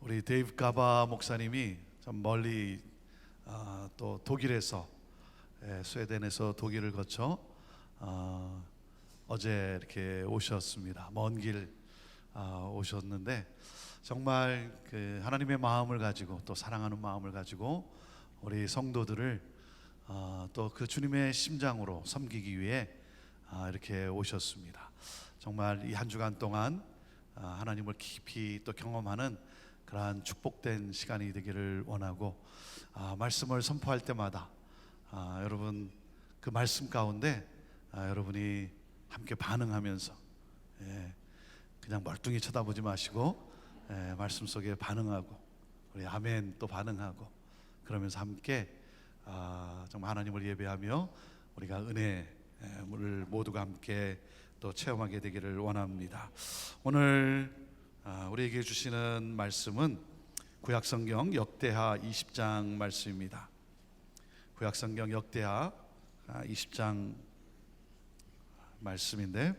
우리 데이브 가바 목사님이 좀 멀리 또 독일에서 스웨덴에서 독일을 거쳐 어제 이렇게 오셨습니다. 먼 길 오셨는데 정말 그 하나님의 마음을 가지고 또 사랑하는 마음을 가지고 우리 성도들을 또 그 주님의 심장으로 섬기기 위해 이렇게 오셨습니다. 정말 이 한 주간 동안 하나님을 깊이 또 경험하는 그러한 축복된 시간이 되기를 원하고 말씀을 선포할 때마다 여러분 그 말씀 가운데 여러분이 함께 반응하면서 그냥 멀뚱히 쳐다보지 마시고 말씀 속에 반응하고 우리 아멘 또 반응하고 그러면서 함께 정말 하나님을 예배하며 우리가 은혜를 모두가 함께 또 체험하게 되기를 원합니다. 오늘 우리에게 주시는 말씀은 구약성경 역대하 20장 말씀입니다. 구약성경 역대하 20장 말씀인데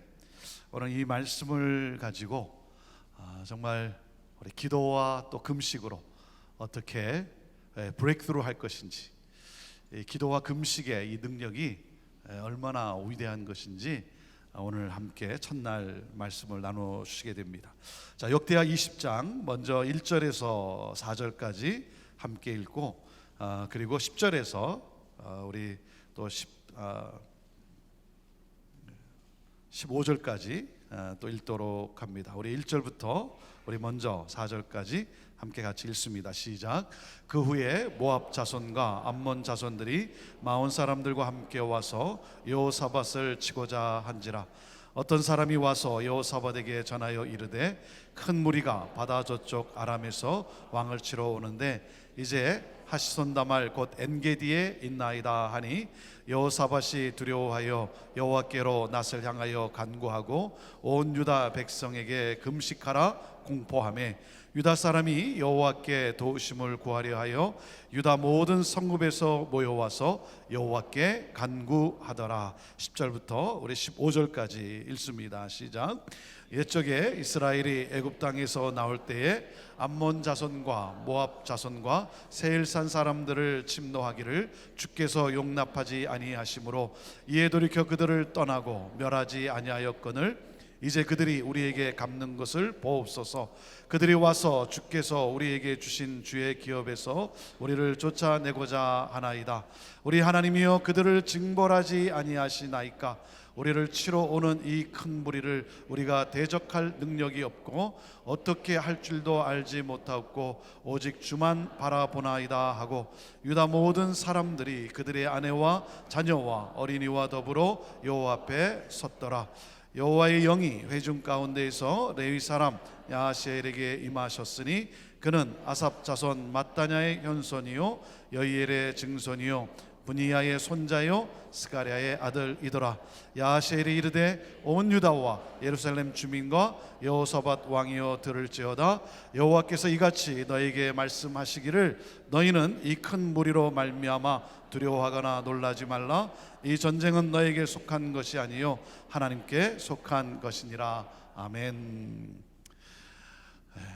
오늘 이 말씀을 가지고 정말 우리 기도와 또 금식으로 어떻게 브레이크스루 할 것인지, 이 기도와 금식의 이 능력이 얼마나 위대한 것인지 오늘 함께 첫날 말씀을 나누시게 됩니다. 자, 역대하 20장 먼저 1절에서 4절까지 함께 읽고 그리고 10절에서 우리 또 15절까지 또 읽도록 합니다. 우리 1절부터 우리 먼저 4절까지 함께 같이 읽습니다. 시작. 그 후에 모압 자손과 암몬 자손들이 마온 사람들과 함께 와서 여호사밧을 치고자 한지라. 어떤 사람이 와서 여호사밧에게 전하여 이르되 큰 무리가 바다 저쪽 아람에서 왕을 치러 오는데 이제 하시손다말 곧 엔게디에 있나이다 하니 여호사밧이 두려워하여 여호와께로 낯을 향하여 간구하고 온 유다 백성에게 금식하라 공포하며 유다 사람이 여호와께 도우심을 구하려 하여 유다 모든 성읍에서 모여와서 여호와께 간구하더라. 10절부터 우리 15절까지 읽습니다. 시작. 옛적에 이스라엘이 애굽 땅에서 나올 때에 암몬 자손과 모압 자손과 세일산 사람들을 침노하기를 주께서 용납하지 아니하심으로 이에 돌이켜 그들을 떠나고 멸하지 아니하였거늘 이제 그들이 우리에게 갚는 것을 보옵소서. 그들이 와서 주께서 우리에게 주신 주의 기업에서 우리를 쫓아내고자 하나이다. 우리 하나님이여 그들을 징벌하지 아니하시나이까. 우리를 치러 오는 이 큰 무리를 우리가 대적할 능력이 없고 어떻게 할 줄도 알지 못하고 오직 주만 바라보나이다 하고 유다 모든 사람들이 그들의 아내와 자녀와 어린이와 더불어 여호와 앞에 섰더라. 여호와의 영이 회중 가운데에서 레위 사람 야하시엘에게 임하셨으니 그는 아삽 자손 mat단야의 현손이요 여이엘의 증손이요 분이야의 손자요 스가랴의 아들이더라. 야하시엘이 이르되 온 유다와 예루살렘 주민과 여호사밧 왕이여 들을지어다. 여호와께서 이같이 너에게 말씀하시기를 너희는 이 큰 무리로 말미암아 두려워하거나 놀라지 말라. 이 전쟁은 너에게 속한 것이 아니요 하나님께 속한 것이니라. 아멘.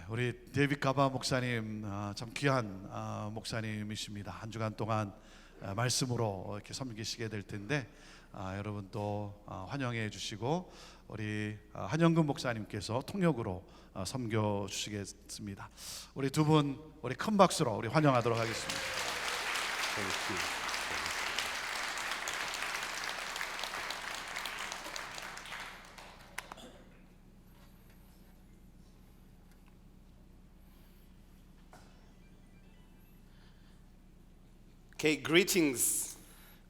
우리 데이빗 가바 목사님 참 귀한 목사님이십니다. 한 주간 동안 말씀으로 이렇게 섬기시게 될 텐데 여러분 또 환영해 주시고 우리 한영근 목사님께서 통역으로 섬겨 주시겠습니다. 우리 두 분 우리 큰 박수로 우리 환영하도록 하겠습니다. Okay, greetings.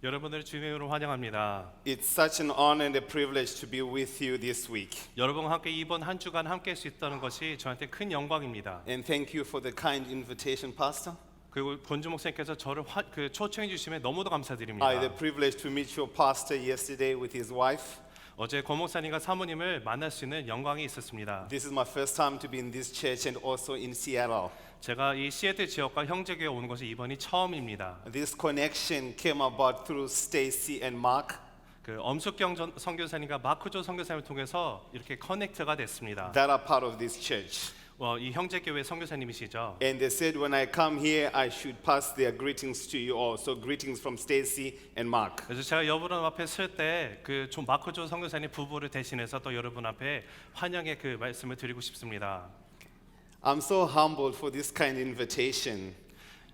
여러분을 주님의 이름으로 환영합니다. It's such an honor and a privilege to be with you this week. 여러분과 함께 이번 한 주간 함께 할 수 있다는 것이 저한테 큰 영광입니다. And thank you for the kind invitation, Pastor. 그리고 본주 목사님께서 저를 초청해 주심에 너무도 감사드립니다. I had the privilege to meet your pastor yesterday with his wife. 어제 고 목사님과 사모님을 만날 수 있는 영광이 있었습니다. This is my first time to be in this church and also in Seattle. 제가 이 시애틀 지역과 형제교회 오는 것이 이번이 처음입니다. This connection came about through Stacy and Mark. 그 엄숙경 선교사님과 마크조 선교사님을 통해서 이렇게 커넥트가 됐습니다. That are part of this church. 이 형제교회 선교사님이시죠. And they said when I come here, I should pass their greetings to you all. So greetings from Stacy and Mark. 그래서 제가 여러분 앞에 설 때 그 마크 조 선교사님 부부를 대신해서 또 여러분 앞에 환영의 그 말씀을 드리고 싶습니다. I'm so humbled for this kind of invitation.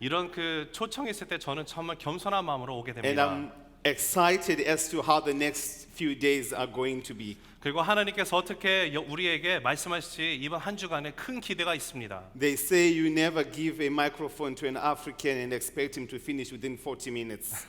이런 그 초청이 있을 때 저는 정말 겸손한 마음으로 오게 And 됩니다. I'm excited as to how the next few days are going to be. 그리고 하나님께서 어떻게 우리에게 말씀하실지 이번 한 주간에 큰 기대가 있습니다. They say you never give a microphone to an African and expect him to finish within 40 minutes.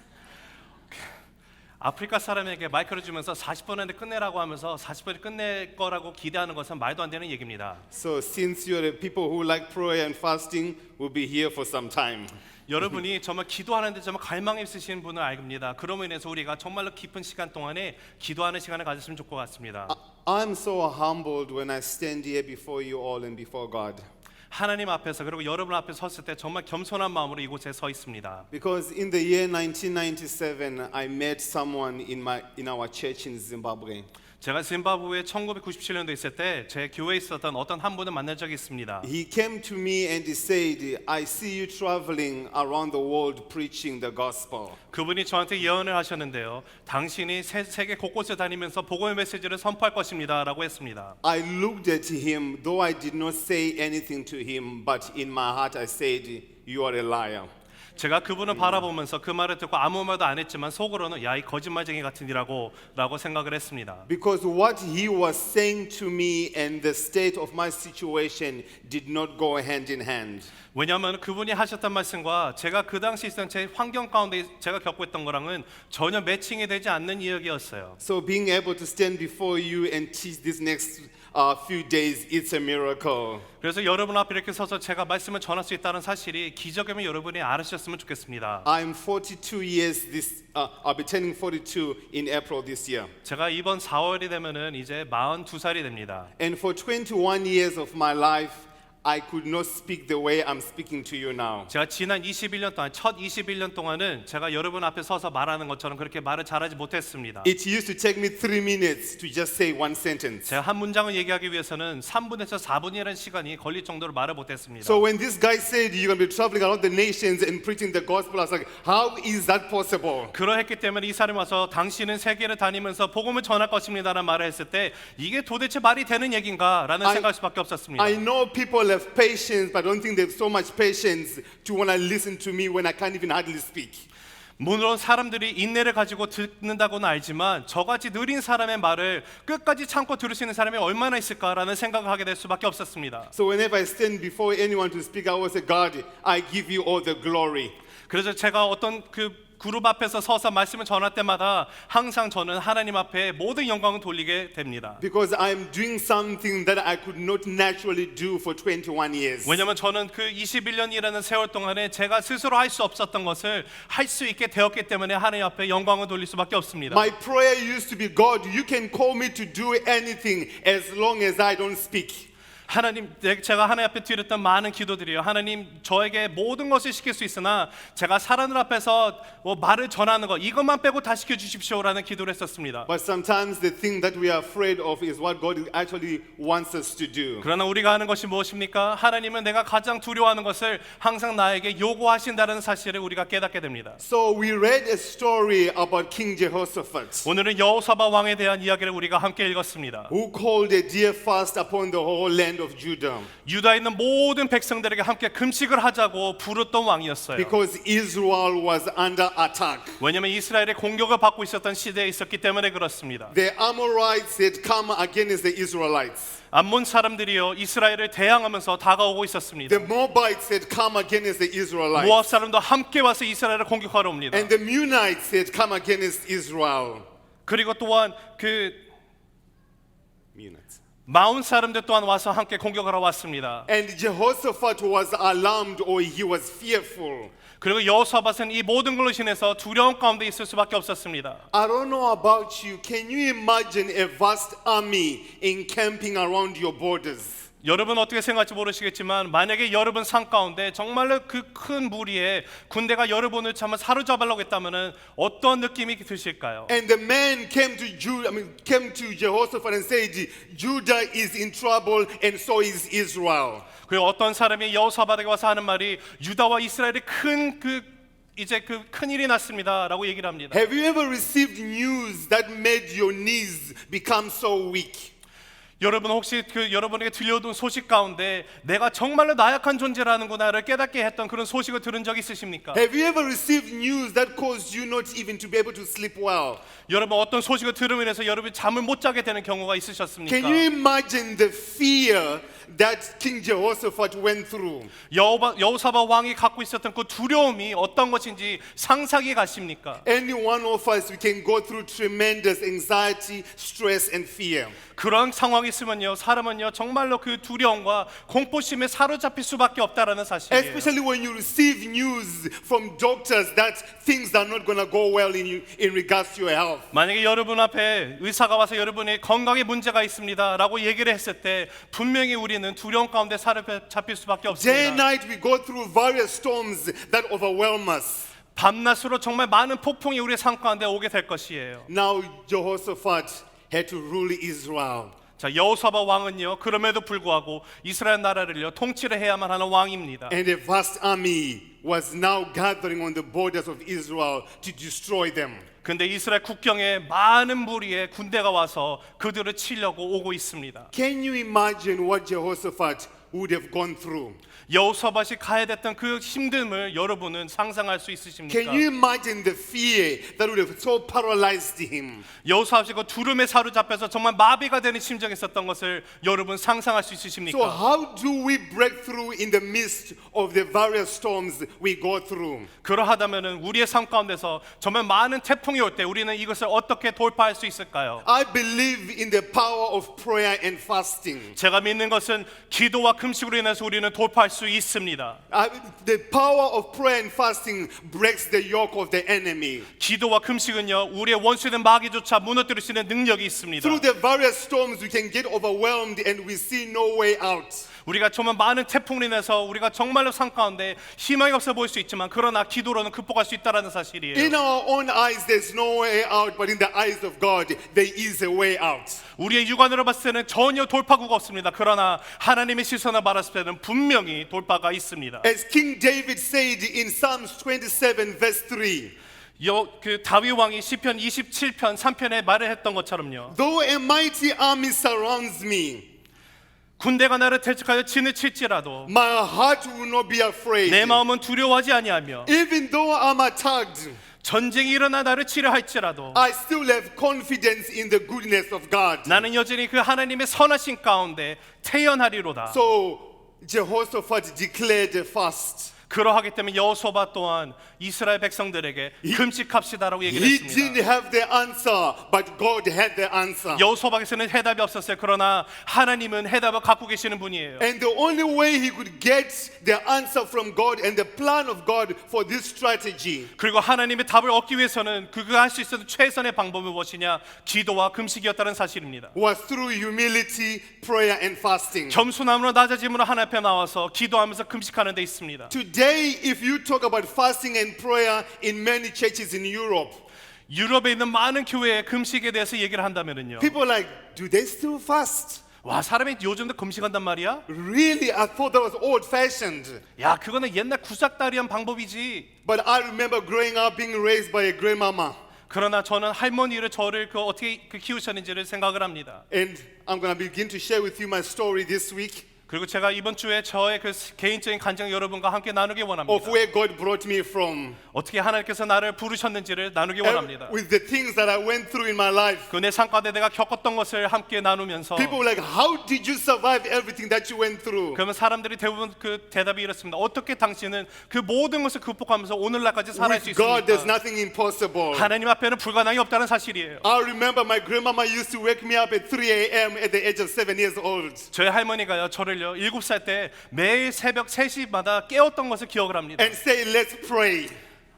아프리카 사람에게 마이크를 주면서 40분 안에 끝내라고 하면서 40분에 끝낼 거라고 기대하는 것은 말도 안 되는 얘기입니다. So since you're the people who like prayer and fasting, we'll be here for some time. 여러분이 정말 기도하는데 정말 갈망이 있으신 분을 알겁니다. 그러므로 인해서 우리가 정말로 깊은 시간 동안에 기도하는 시간을 가졌으면 좋을 것 같습니다. I'm so humbled when I stand here before you all and before God. 하나님 앞에서 그리고 여러분 앞에 섰을 때 정말 겸손한 마음으로 이곳에 서 있습니다. Because in the year 1997, I met someone in our church in Zimbabwe. 제가 짐바브웨 1997년도에 있을 때 제 교회에 있었던 어떤 한 분을 만난 적이 있습니다. He came to me and he said, I see you traveling around the world preaching the gospel. 그분이 저한테 예언을 하셨는데요. 당신이 세계 곳곳에 다니면서 복음의 메시지를 선포할 것입니다라고 했습니다. I looked at him, though I did not say anything to him, but in my heart I said, you are a liar. 제가 그분을 바라보면서 그 말을 듣고 아무 말도 안 했지만 속으로는 야 이 거짓말쟁이 같으니라고 생각을 했습니다. Because what he was saying to me and the state of my situation did not go hand in hand. 왜냐하면 그분이 하셨던 말씀과 제가 그 당시 있던 제 환경 가운데 제가 겪고 있던 거랑은 전혀 매칭이 되지 않는 이야기였어요. So being able to stand before you and teach this next few days, it's a miracle. 그래서 여러분 앞에 이렇게 서서 제가 말씀을 전할 수 있다는 사실이 기적이면 여러분이 알으셨으면 좋겠습니다. I'm 42 years I'll be turning 42 in April this year. 제가 이번 4월이 되면은 이제 42살이 됩니다. And for 21 years of my life, I could not speak the way I'm speaking to you now. 제가 지난 21년 동안 첫 21년 동안은 제가 여러분 앞에 서서 말하는 것처럼 그렇게 말을 잘하지 못했습니다. It used to take me 3 minutes to just say one sentence. 제가 한 문장을 얘기하기 위해서는 3분에서 4분이라는 시간이 걸릴 정도로 말을 못했습니다. So when this guy said you're going to be traveling around the nations and preaching the gospel, I was like, how is that possible? 그러했기 때문에 이 사람이 와서 당신은 세계를 다니면서 복음을 전할 것입니다라는 말을 했을 때 이게 도대체 말이 되는 얘기인가라는 생각할 수밖에 없었습니다. I know people have patience, but I don't think they have so much patience to want to listen to me when I can't even hardly speak. 물론 사람들이 인내를 가지고 듣는다고는 알지만 저같이 느린 사람의 말을 끝까지 참고 들을 수 있는 사람이 얼마나 있을까라는 생각을 하게 될 수밖에 없었습니다. So whenever I stand before anyone to speak, I always say, God, I give you all the glory. 그래서 제가 어떤 그 그룹 앞에서 서서 말씀을 전할 때마다 항상 저는 하나님 앞에 모든 영광을 돌리게 됩니다. Because I'm doing something that I could not naturally do for 21 years. 왜냐하면 저는 그 21년이라는 세월 동안에 제가 스스로 할 수 없었던 것을 할 수 있게 되었기 때문에 하나님 앞에 영광을 돌릴 수밖에 없습니다. My prayer used to be, God, you can call me to do anything as long as I don't speak. 하나님, 제가 하나님 앞에 드렸던 많은 기도들이요. 하나님, 저에게 모든 것을 시킬 수 있으나 제가 사람들 앞에서 말을 전하는 것 이것만 빼고 다 시켜주십시오라는 기도를 했었습니다. But sometimes the thing that we are afraid of is what God actually wants us to do. 그러나 우리가 하는 것이 무엇입니까? 하나님은 내가 가장 두려워하는 것을 항상 나에게 요구하신다는 사실을 우리가 깨닫게 됩니다. So we read a story about King Jehoshaphat, 오늘은 여호사밧 왕에 대한 이야기를 우리가 함께 읽었습니다. who called a dear fast upon the whole land of Judah, 유다에 있는 모든 백성들에게 함께 금식을 하자고 부르던 왕이었어요. because Israel was under attack. 왜냐하면 이스라엘의 공격을 받고 있었던 시대에 있었기 때문에 그렇습니다. The Amorites had come against the Israelites. 암몬 사람들이요 이스라엘을 대항하면서 다가오고 있었습니다. The Moabites had come against the Israelites. 모압 사람도 함께 와서 이스라엘을 공격하러 옵니다. And the Meunites had come against Israel. 그리고 또한 그 Meunites. 마온 사람들 또한 와서 함께 공격하러 왔습니다. And Jehoshaphat was alarmed, or he was fearful. 그리고 여호사밧은 이 모든 걸로 인해서 두려움 가운데 있을 수밖에 없었습니다. I don't know about you. Can you imagine a vast army encamping around your borders? 여러분 어떻게 생각할지 모르시겠지만 만약에 여러분 삶 가운데 정말로 그 큰 무리에 군대가 여러분을 참 사로잡으려고 했다면은 어떤 느낌이 드실까요? And the man came to Jehoshaphat and said, Judah is in trouble, and so is Israel. 그리고 어떤 사람이 여호사밧에게 와서 하는 말이 유다와 이스라엘이 이제 큰 일이 났습니다라고 얘기를 합니다. Have you ever received news that made your knees become so weak? 여러분 혹시 여러분에게 들려오던 소식 가운데 내가 정말로 나약한 존재라는구나를 깨닫게 했던 그런 소식을 들은 적 있으십니까? Have you ever received news that caused you not even to be able to sleep well? 여러분 어떤 소식을 들음으로 인해서 여러분이 잠을 못 자게 되는 경우가 있으셨습니까? Can you imagine the fear that King Jehoshaphat went through? 여호사밧 왕이 갖고 있었던 그 두려움이 어떤 것인지 상상이 가십니까? Any one of us, we can go through tremendous anxiety, stress, and fear. 그런 상황이 있으면요 사람은요 정말로 그 두려움과 공포심에 사로잡힐 수밖에 없다라는 사실이에요. Especially when you receive news from doctors that things are not going to go well in regards to your health. 만약에 여러분 앞에 의사가 와서 여러분이 건강에 문제가 있습니다라고 얘기를 했을 때 분명히 우리는 두려움 가운데 사로잡힐 수밖에 Day and 없습니다. night we go through various storms that overwhelm us. 밤낮으로 정말 많은 폭풍이 우리의 삶 가운데 오게 될 것이에요. Now Jehoshaphat had to rule Israel. 자 여호사밧 왕은요 그럼에도 불구하고 이스라엘 나라를요 통치를 해야만 하는 왕입니다. And a vast army was now gathering on the borders of Israel to destroy them. 근데 이스라엘 국경에 많은 무리의 군대가 와서 그들을 치려고 오고 있습니다. Can you imagine what Jehoshaphat would have gone through? 여호사밧이 가야 됐던 그 힘듦을 여러분은 상상할 수 있으십니까? Can you imagine the fear that would have so paralyzed him? 여호사밧이 그 두름에 사로잡혀서 정말 마비가 되는 심정이 있었던 것을 여러분 상상할 수 So 있으십니까? how do we break through in the midst of the various storms we go through? 그러하다면은 우리의 삶 가운데서 정말 많은 태풍이 올 때 우리는 이것을 어떻게 돌파할 수 있을까요? I believe in the power of prayer and fasting. 제가 믿는 것은 기도와 금식으로 인해서 우리는 돌파할 수 있습니다. The power of prayer and fasting breaks the yoke of the enemy. 기도와 금식은요 우리의 원수된 마귀조차 무너뜨릴 수 있는 능력이 있습니다. Through the various storms we can get overwhelmed and we see no way out. 우리가 정말 많은 태풍으로 인해서 우리가 정말로 삶 가운데 희망이 없어 보일 수 있지만 그러나 기도로는 극복할 수 있다라는 사실이에요. In our own eyes there's no way out, but in the eyes of God there is a way out. 우리의 육안으로 봤을 때는 전혀 돌파구가 없습니다. 그러나 하나님의 시선을 바랐을 때는 분명히 돌파가 있습니다. As King David said in Psalms 27 verse 3, 그 다윗 왕이 시편 27편 3편에 말을 했던 것처럼요. though a mighty army surrounds me, 군대가 나를 대적하여 진을 칠지라도 my heart will not be afraid. 내 마음은 두려워하지 아니하며 Even though I'm attacked, 전쟁이 일어나 나를 치려 할지라도 I still have confidence in the goodness of God. 나는 여전히 그 하나님의 선하신 가운데 태연하리로다. So Jehoshaphat declared a fast. 그러하기 때문에 여호사밧 또한 이스라엘 백성들에게 금식합시다라고 얘기를 He 했습니다. didn't have the answer, but God had the answer. 여호사밧에서는 해답이 없었어요. 그러나 하나님은 해답을 갖고 계시는 분이에요. And the only way he could get the answer from God and the plan of God for this strategy 그리고 하나님의 답을 얻기 위해서는 그가 할 수 있었던 최선의 방법이 무엇이냐? 기도와 금식이었다는 사실입니다. was through humility, prayer, and fasting. 겸손함으로 낮아짐으로 하나님 앞에 나와서 기도하면서 금식하는 데 있습니다. Today, if you talk about fasting and prayer in many churches in Europe, 유럽에 있는 많은 교회의 금식에 대해서 얘기를 한다면은요. people are like, do they still fast? 와, 사람이 요즘도 금식한단 말이야? Really? I thought that was old-fashioned. 야, 그거는 옛날 구삭다리한 방법이지. But I remember growing up being raised by a grandmama. 그러나 저는 할머니를 저를 어떻게 키우셨는지를 생각을 합니다. And I'm going to begin to share with you my story this week 그리고 제가 이번 주에 저의 그 개인적인 간증 여러분과 함께 나누기 원합니다. of where God brought me from. 어떻게 하나님께서 나를 부르셨는지를 나누기 원합니다. With the things that I went through in my life. 그 내 삶 가운데 내가 겪었던 것을 함께 나누면서 People were like, how did you survive everything that you went through? 그러면 사람들이 대부분 그 대답이 이렇습니다. 어떻게 당신은 그 모든 것을 극복하면서 오늘날까지 살아갈 수 With God, there's 있습니까? nothing impossible. 하나님 앞에는 불가능이 없다는 사실이에요. I remember my grandmama used to wake me up at 3 a.m. at the age of 7 years old. 저희 할머니가요 저를요 7살 때 매일 새벽 3시마다 깨웠던 것을 기억을 합니다. And say, let's pray.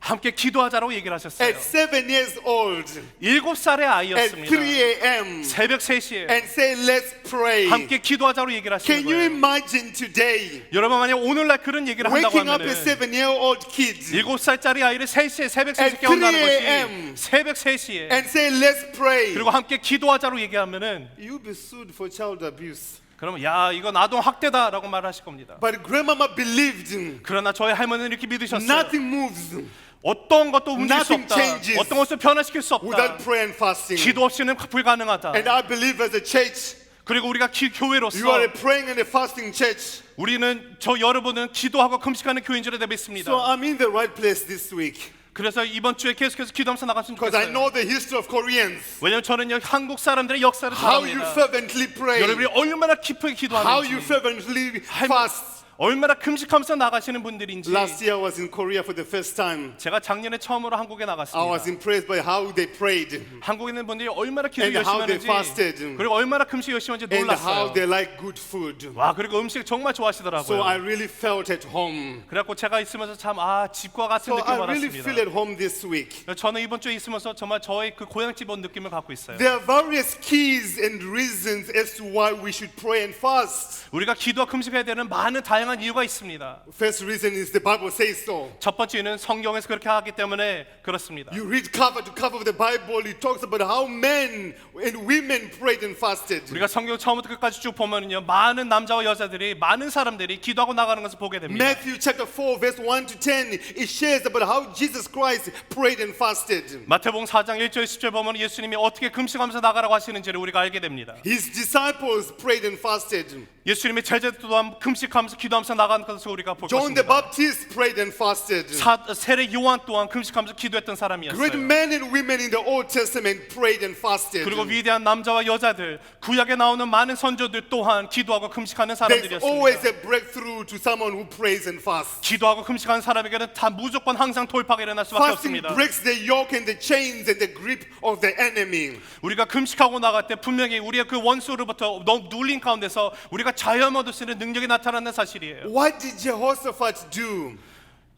함께 기도하자라고 얘기를 하셨어요. at 7 years old, 7살의 at 3 아이였습니다. a.m., 새벽 3시에 and say, let's pray. 함께 기도하자고 얘기를 하시는 Can you 거예요. imagine today 여러분 만약 오늘날 그런 얘기를 한다고 waking up a 하면은 7-year-old kid 7살짜리 아이를 3시에 새벽 3시에 At 깨운다는 3 a.m. 것이 새벽 3시에 and say, let's pray? 그리고 함께 기도하자로 얘기하면은 You'll be sued for child abuse. 그러면 야 이건 아동 학대다라고 말하실 겁니다. But grandmama believed. 그러나 저희 할머니는 이렇게 믿으셨어요. Nothing moves 어떤 것도 움직일 수 Nothing 없다. changes 어떤 것도 변화시킬 수 없다. without prayer and fasting. 기도 없이는 불가능하다. And I believe as a church, 그리고 우리가 교회로서 you are a praying and a fasting church. 우리는 여러분은 기도하고 금식하는 교인 줄로 믿습니다. So I'm in the right place this week. 그래서 이번 주에 계속해서 기도하면서 나갔으면 Because I 좋겠어요. know the history of Koreans. 왜냐면 저는 한국 사람들의 역사를 잘 How you 압니다. fervently pray. 여러분이 얼마나 깊게 How you 기도하는지, fervently fast. 얼마나 금식하면서 나가시는 분들인지. Last year I was in Korea for the first time. 제가 작년에 처음으로 한국에 I was 나갔습니다. impressed by how they prayed 한국에 있는 분들이 얼마나 기도 And 열심히 how they 하는지, fasted. 그리고 얼마나 금식 열심히 하는지 and how 놀랐어요. they like good food. 와, 그리고 음식 정말 So I 좋아하시더라고요. really felt at home. 그래갖고 제가 있으면서 참 집과 같은 So 느낌을 I really feel 받았습니다. at home this week. 저는 이번 주에 있으면서 정말 저의 그 고향집 온 느낌을 갖고 있어요. There are various keys and reasons as to why we should pray and fast. 우리가 기도와 금식해야 되는 많은 다양한 이유가 있습니다. First reason is the Bible says so. 첫 번째는 성경에서 그렇게 하기 때문에 그렇습니다. You read cover to cover of the Bible, it talks about how men and women prayed and fasted. 우리가 성경 처음부터 끝까지 쭉 보면요, 많은 남자와 여자들이, 많은 사람들이 기도하고 나가는 것을 보게 됩니다. Matthew chapter 4 verse 1 to 10, it shares about how Jesus Christ prayed and fasted. 마태복음 4장 1절 10절 보면 예수님이 어떻게 금식하면서 나가라고 하시는지를 우리가 알게 됩니다. His disciples prayed and fasted. 예수님의 제자들 또한 금식하면서 기도하면서 나가는 것을 우리가 볼 John the 것입니다. Baptist prayed and fasted. 세례 요한 또한 금식하면서 기도했던 Great 사람이었어요. men and women in the Old Testament prayed and fasted. 그리고 위대한 남자와 여자들, 구약에 나오는 많은 선조들 또한 기도하고 금식하는 There's always 사람들이었습니다. a breakthrough to someone who prays and fasts. 기도하고 금식하는 사람에게는 다 무조건 항상 돌파가 일어날 수밖에 Fasting 없습니다. breaks the yoke and the chains and the grip of the enemy. 우리가 금식하고 나갈 때 분명히 우리의 그 원수로부터 눌린 가운데서 우리가 자유함 얻을 수 있는 능력이 나타나는 사실이에요. What did Jehoshaphat do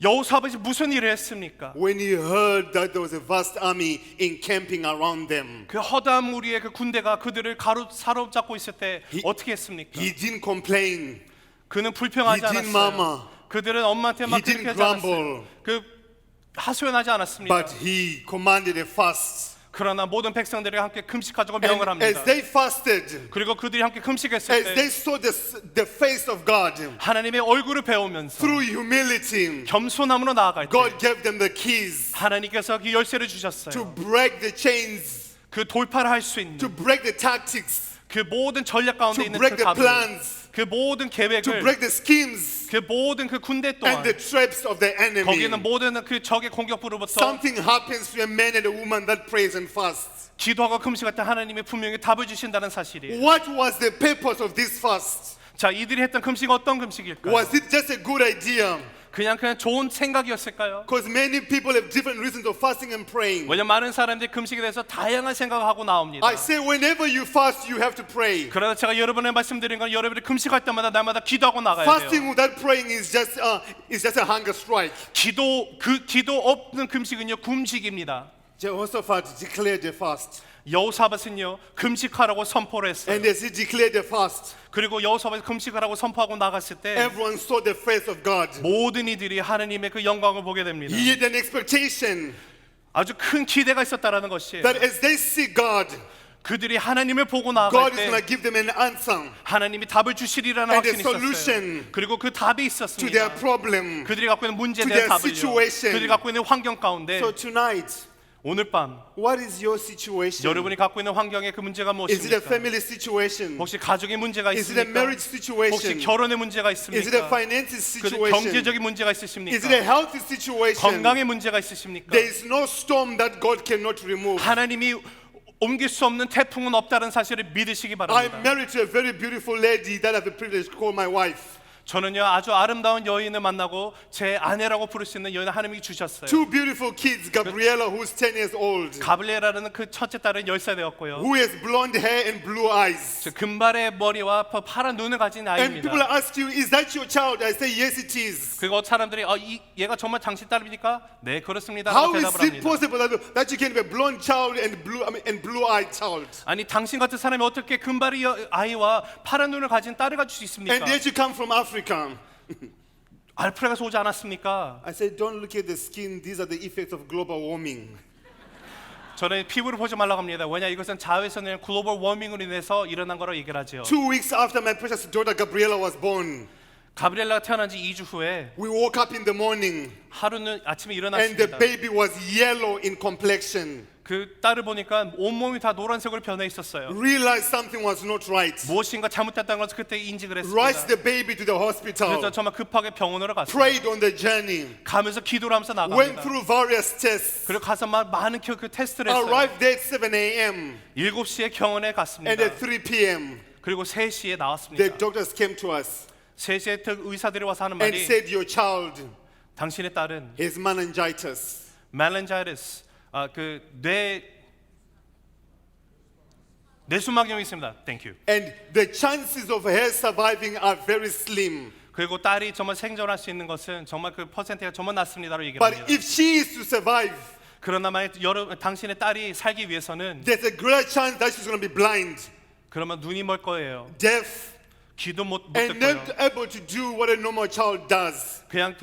여호사밧이 무슨 일을 했습니까? when he heard that there was a vast army encamping around them? 그 허다한 무리의 그 군대가 그들을 사로잡고 있을 때 어떻게 했습니까? He didn't complain. 그는 불평하지 he didn't murmur. 않았어요. 그들은 엄마한테 막 He didn't 그렇게 하지 않았어요. grumble. 그 하소연하지 않았습니다. But he commanded a fast. 그러나 모든 백성들이 함께 금식하자고 And 명을 합니다. as they fasted, 그리고 그들이 함께 금식했을 as 때 they saw the face of God 하나님의 얼굴을 배우면서 through humility, 겸손함으로 나아갈 때 God gave them the keys 하나님께서 그 열쇠를 to 주셨어요. break the chains, 그 돌파를 할 수 있는 to break the tactics, 그 모든 전략 가운데 to 있는 break 그 the 답을, plans, 그 모든 to 계획을, break the schemes 그 모든 그 군대 and 또한 the traps of the enemy. 거기는 모든 그 적의 공격부로부터 Something happens to a man and a woman that prays and fasts. 기도하고 금식할 때 하나님이 분명히 답을 주신다는 사실이에요. What was the purpose of this fast? 자, 이들이 했던 금식 어떤 금식일까요? Was it just a good idea? 그냥 좋은 생각이었을까요? Because many people have different reasons of fasting and praying. 왜냐면 많은 사람들이 금식에 대해서 다양한 생각을 하고 나옵니다. I say whenever you fast, you have to pray. 그러나 제가 여러분에 말씀드린 건 여러분이 금식할 때마다 날마다 기도하고 나가야 돼요. Fasting without praying is just a hunger strike. 기도 없는 금식은요 금식입니다. Jehoshaphat declared a fast. 여호사밧은요 금식하라고 선포를 했어요. And as he declared a fast, 그리고 여호사밧이 금식하라고 선포하고 나갔을 때 everyone saw the face of God. 모든 이들이 하나님의 그 영광을 보게 됩니다. He had an expectation 아주 큰 기대가 있었다라는 것이에요. that as they see God, 그들이 하나님을 보고 God 나아갈 is going to 때 give them an answer 하나님이 답을 주시리라는 and a 확신이 있었어요. solution 그리고 그 답이 to 있었습니다. their problem. 그들이 갖고 있는 문제에 to 대한 their 답을요. situation. 그들이 갖고 있는 환경 가운데 So tonight, 오늘 밤 what is your situation? 여러분이 갖고 있는 환경의 그 문제가 Is it a 무엇입니까? family situation? 혹시 가족의 문제가 Is it a 있습니까? marriage 혹시 situation? 결혼의 문제가 Is it a 있습니까? finances 그 situation? 경제적인 문제가 Is it a 있으십니까? healthy situation? 건강의 문제가 있으십니까? There is no storm that God cannot remove. 하나님이 옮길 수 없는 태풍은 없다는 사실을 믿으시기 I'm 바랍니다. married to a very beautiful lady that I have the privilege to call my wife. 저는요 아주 아름다운 여인을 만나고 제 아내라고 부를 수 있는 여인을 하나님이 주셨어요. Two beautiful kids, Gabriella, who's 10 years old, 가브리엘라는 그 첫째 딸은 10살 되었고요. who has blonde hair and blue eyes. 저 금발의 머리와 파란 눈을 가진 And people 아이입니다. ask you, is that your child? I say, yes, it is. 그리고 사람들이 얘가 정말 당신 딸입니까? 네 그렇습니다. How 라고 is 대답을 it 합니다. possible that you can have a blonde child and blue-eyed child? 아니 당신 같은 사람이 어떻게 금발의 아이와 파란 눈을 가진 딸을 가질 수 있습니까? And yet you come from Africa. 알프레가서 오지 않았습니까? I said, don't look at the skin. These are the effects of global warming. 저는 피부를 보지 말라고 합니다. 왜냐 이것은 자외선의 글로벌 워밍으로 인해서 일어난 거라고 얘기를 하죠. 2 weeks after my precious daughter Gabriella was born, 가브리엘라가 태어난 지 2주 후에 we woke up in the morning 하루는 아침에 and the 일어났습니다. baby was yellow in complexion. 그 딸을 보니까 온몸이 다 노란색으로 변해 있었어요. Realized something was not right. 무엇인가 잘못됐다는 것을 그때 인식을 Rushed 했습니다. the baby to the 그래서 hospital. 정말 급하게 병원으로 갔어요. Prayed on the journey. 가면서 기도를 하면서 Went 나갑니다. through various tests. 그리고 가서 많은 그 테스트를 했어요. Arrived there at 7 a.m. 7시에 병원에 and 갔습니다. at 3 p.m. 그리고 3시에 the 나왔습니다. doctors came to us 3시에 의사들이 와서 하는 and 말이 said your child 당신의 딸은 has meningitis. 멜렌자이티스 뇌수막염이 있습니다. Thank you. And the chances of her surviving are very slim. 그리고 딸이 정말 생존할 수 있는 것은 정말 그 퍼센트가 정말 낮습니다라고 얘기를 But 합니다. if she is to survive, 그러나 만약 당신의 딸이 살기 위해서는 there's a great chance that she's going to be blind, 그러면 눈이 멀 거예요. deaf, 귀도 못 and 들 not 거예요. able to do what a normal child does. 그냥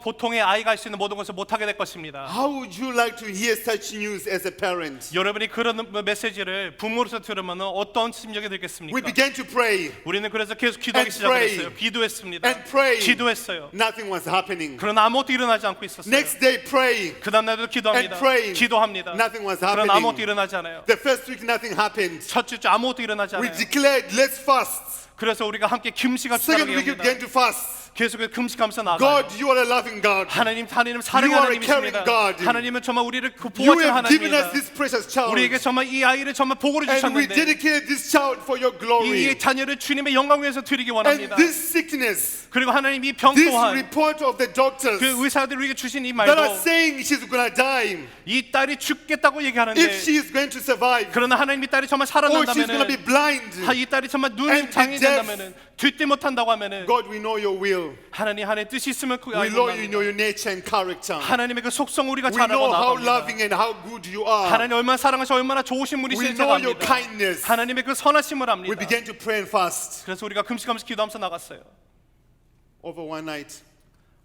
보통의 아이가 할 수 있는 모든 것을 못 하게 될 것입니다. How would you like to hear such news as a parent? 여러분이 그런 메시지를 부모로서 들으면 어떤 심정이 We 들겠습니까? began to pray. 우리는 그래서 계속 기도하기 And pray. 시작했어요. 기도했습니다. And pray. 기도했어요. Nothing was happening. 그러나 아무것도 일어나지 않고 있었어요. Next day, pray. 그 다음 날도 기도합니다. And pray. 기도합니다. Nothing was 그러나 아무것도 happening. 일어나지 않아요. The first week, nothing happened. 첫 주째 아무것도 일어나지 We 않아요. declared, let's fast. 그래서 우리가 함께 금식합시다. Second week, we began to fast. 계속 금식하면서 나가요. God, you are a loving God. 하나님 사랑의 You are a caring 하나님이십니다. God. 하나님은 정말 우리를 You 보호하시는 have given us 하나님입니다. this precious child. 우리에게 정말 이 아이를 정말 복으로 And we 주셨는데 dedicate this child for your 이 glory. 자녀를 주님의 영광 위해서 드리기 And 원합니다. this sickness, 그리고 하나님 이 병 this 또한 report of the doctors 그 의사들이 우리에게 주신 이 that are 말도 saying she's going to die, 이 딸이 죽겠다고 얘기하는데 if she is going to survive, 그러나 하나님 이 딸이 정말 or she's going to be 살아난다면은 blind, 이 딸이 정말 And 눈이 be 장이 deaf. 된다면은 듣지 못한다고 하면은 God, we know your will. 하나님 뜻이 있으면 그 We 알고 know you 있는 know your nature and character. 하나님의 그 속성 우리가 We 잘 알고 know how 나갑니다. loving and how good you are. 하나님 얼마나 사랑하시고 얼마나 좋으신 We 분이신지 know your 압니다. kindness. 하나님의 그 선하심을 We 압니다. began to pray and fast. 그래서 우리가 금식하면서 기도하면서 나갔어요. Over one night,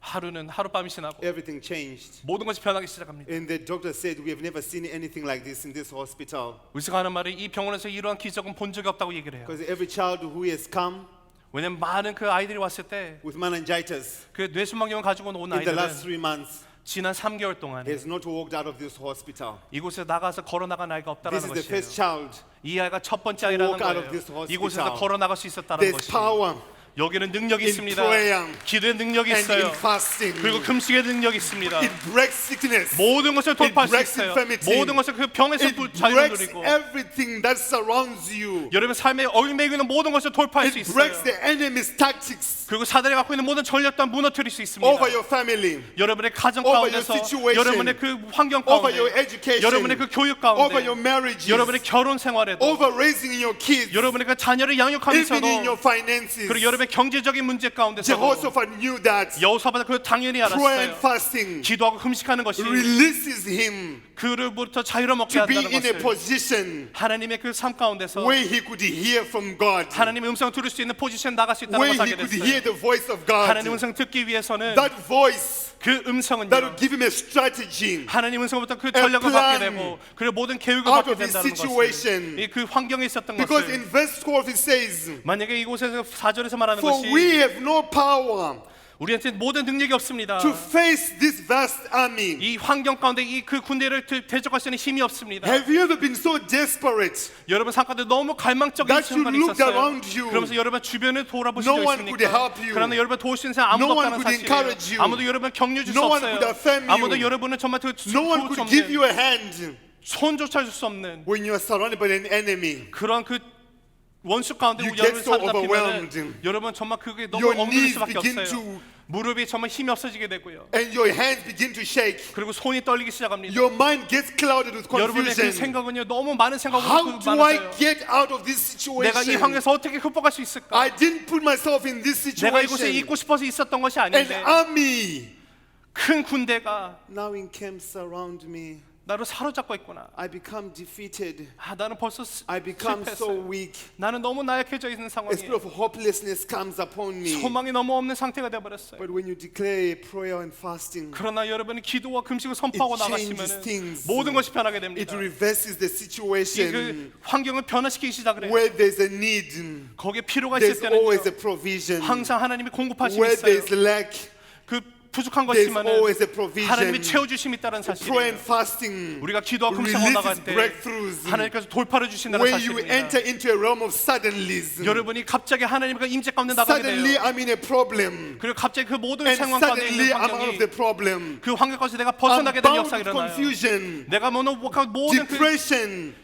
하루는 하룻밤이 지나고 everything changed. 모든 것이 변하기 시작합니다. And the doctor said, we have never seen anything like this in this hospital. 의사가 하는 말이 이 병원에서 이러한 기적은 본 적이 없다고 얘기를 해요. Because every child who has come 왜냐면 많은 그 아이들이 왔을 때 with meningitis 그 뇌수막염을 가지고 온 in the last 아이들은 3 months 지난 3개월 동안 has not walked out of this hospital. 이곳에서 나가서 걸어 나간 아이가 This 없다라는 is the 것이에요. first child. 이 아이가 첫 번째 아이라는 walk out of 거예요. this hospital. 이곳에서 걸어 나갈 수 있었다는 There's 것이. power 여기는 능력이 in 있습니다. prayer 기도의 능력이 and in 있어요. fasting. 그리고 금식의 능력이 있습니다. It breaks sickness. 모든 것을 돌파할 수 breaks 있어요. infirmity. 모든 것을 그 병에서 It 자유를 breaks 누리고 everything that surrounds you. 여러분 삶에 얽매이는 모든 것을 돌파할 수 It 있어요. breaks the enemy's tactics 그리고 사단이 갖고 있는 모든 전략 또한 무너뜨릴 수 있습니다. over your family, 여러분의 가정 over your 가운데서 situation, 여러분의 그 환경 over 가운데 your education, 여러분의 그 교육 over your 가운데 marriages, 여러분의 결혼 생활에도 over raising your kids, 여러분의 그 자녀를 even in 양육하면서도 your finances. 그리고 여러분의 경제적인 문제 가운데서도 Jehoshaphat knew that. 여호사밧은 그 당연히 Prayer and 알았어요. fasting 기도하고 금식하는 것이 releases him 그로부터 자유를 먹게 to be 한다는 in a 것을 position 하나님의 그 삶 가운데서 where he could hear from God, 하나님의 음성을 들을 수 있는 포지션 나갈 수 있다는 where 것을 he 알게 could hear 됐어요. the voice of God. 하나님 음성 듣기 위해서는 That voice 그 음성은요 that will give him a strategy 하나님 음성부터 그 전략을 plan 받게 되고 그리고 모든 계획을 out 받게 of his 된다는 situation. 것을 그 환경에 있었던 Because 것을 in verse 12 it says, 만약에 이곳에서 4절에서 말하는 for 것이 we have no power 우리한테 모든 능력이 없습니다. to face this vast army. 이 환경 가운데 이 그 군대를 대적할 수 있는 힘이 없습니다. Have you ever been so desperate 여러분 삶 가운데 너무 갈망적인 that you 순간이 looked 있었어요. around you? 그러면서 여러분 주변을 돌아보신 No 적 one could help 있습니까? you. 그러나 여러분 도울 수 있는 사람 아무도 No one 없다는 could encourage 사실이에요. you. 아무도 여러분 격려 줄 수 No one 없어요. could affirm you. 아무도 여러분을 정말 No one could give you a hand 손조차 줄 수 없는 when you are surrounded by an enemy. 그런 그 원수 가운데 You 여러분 get so 사로잡히면 overwhelmed. 여러분 정말 그게 너무 Your 엉뚱할 knees 수밖에 begin 없어요. to- 무릎이 정말 힘이 없어지게 되고요. And your hands begin to shake. 그리고 손이 떨리기 시작합니다. Your mind gets clouded with 여러분의 그 confusion. 생각은요 너무 많은 생각으로 How do I 많아져요. get out of this 내가 이 situation? 환경에서 어떻게 극복할 수 있을까? I didn't put myself in this 내가 이곳에 situation. 있고 싶어서 있었던 것이 An 아닌데 army 큰 군대가 now encamps around me. 나를 사로잡고 있구나. I become defeated. 아, 나는 벌써 I become so 실패했어요. weak. 나는 너무 나약해져 있는 A 상황이에요. spirit of hopelessness comes upon me. 소망이 너무 없는 상태가 되어버렸어요. But when you declare prayer and fasting, 그러나 여러분이 기도와 금식을 선포하고 It changes 나가시면 things. 모든 것이 변하게 it 됩니다. reverses the 이 situation. 그 환경을 변화시키기 시작을 해요. Where there's a need, 거기에 필요가 있을 there's 때는 always a provision. 항상 하나님이 공급하심이 Where 있어요. there's lack, 그 부족한 there's 것이지만 always a provision. 하나님이 채워주심이 있다는 Prayer 사실이에요. and fasting 우리가 기도와 금식하고 나갈 releases 때 breakthroughs. 하나님께서 돌파를 주신다는 When you 사실입니다. enter into a realm of suddenlies, 여러분이 갑자기 하나님과 임재 가운데 나가게 suddenly 돼요. I'm in a problem, 그리고 갑자기 그 모든 and 상황 가운데 suddenly 있는 I'm out of the 환경이 problem. 그 환경까지 내가 I'm 벗어나게 되는 bound 역사가 with 일어나요. confusion, 내가 모든 그 depression,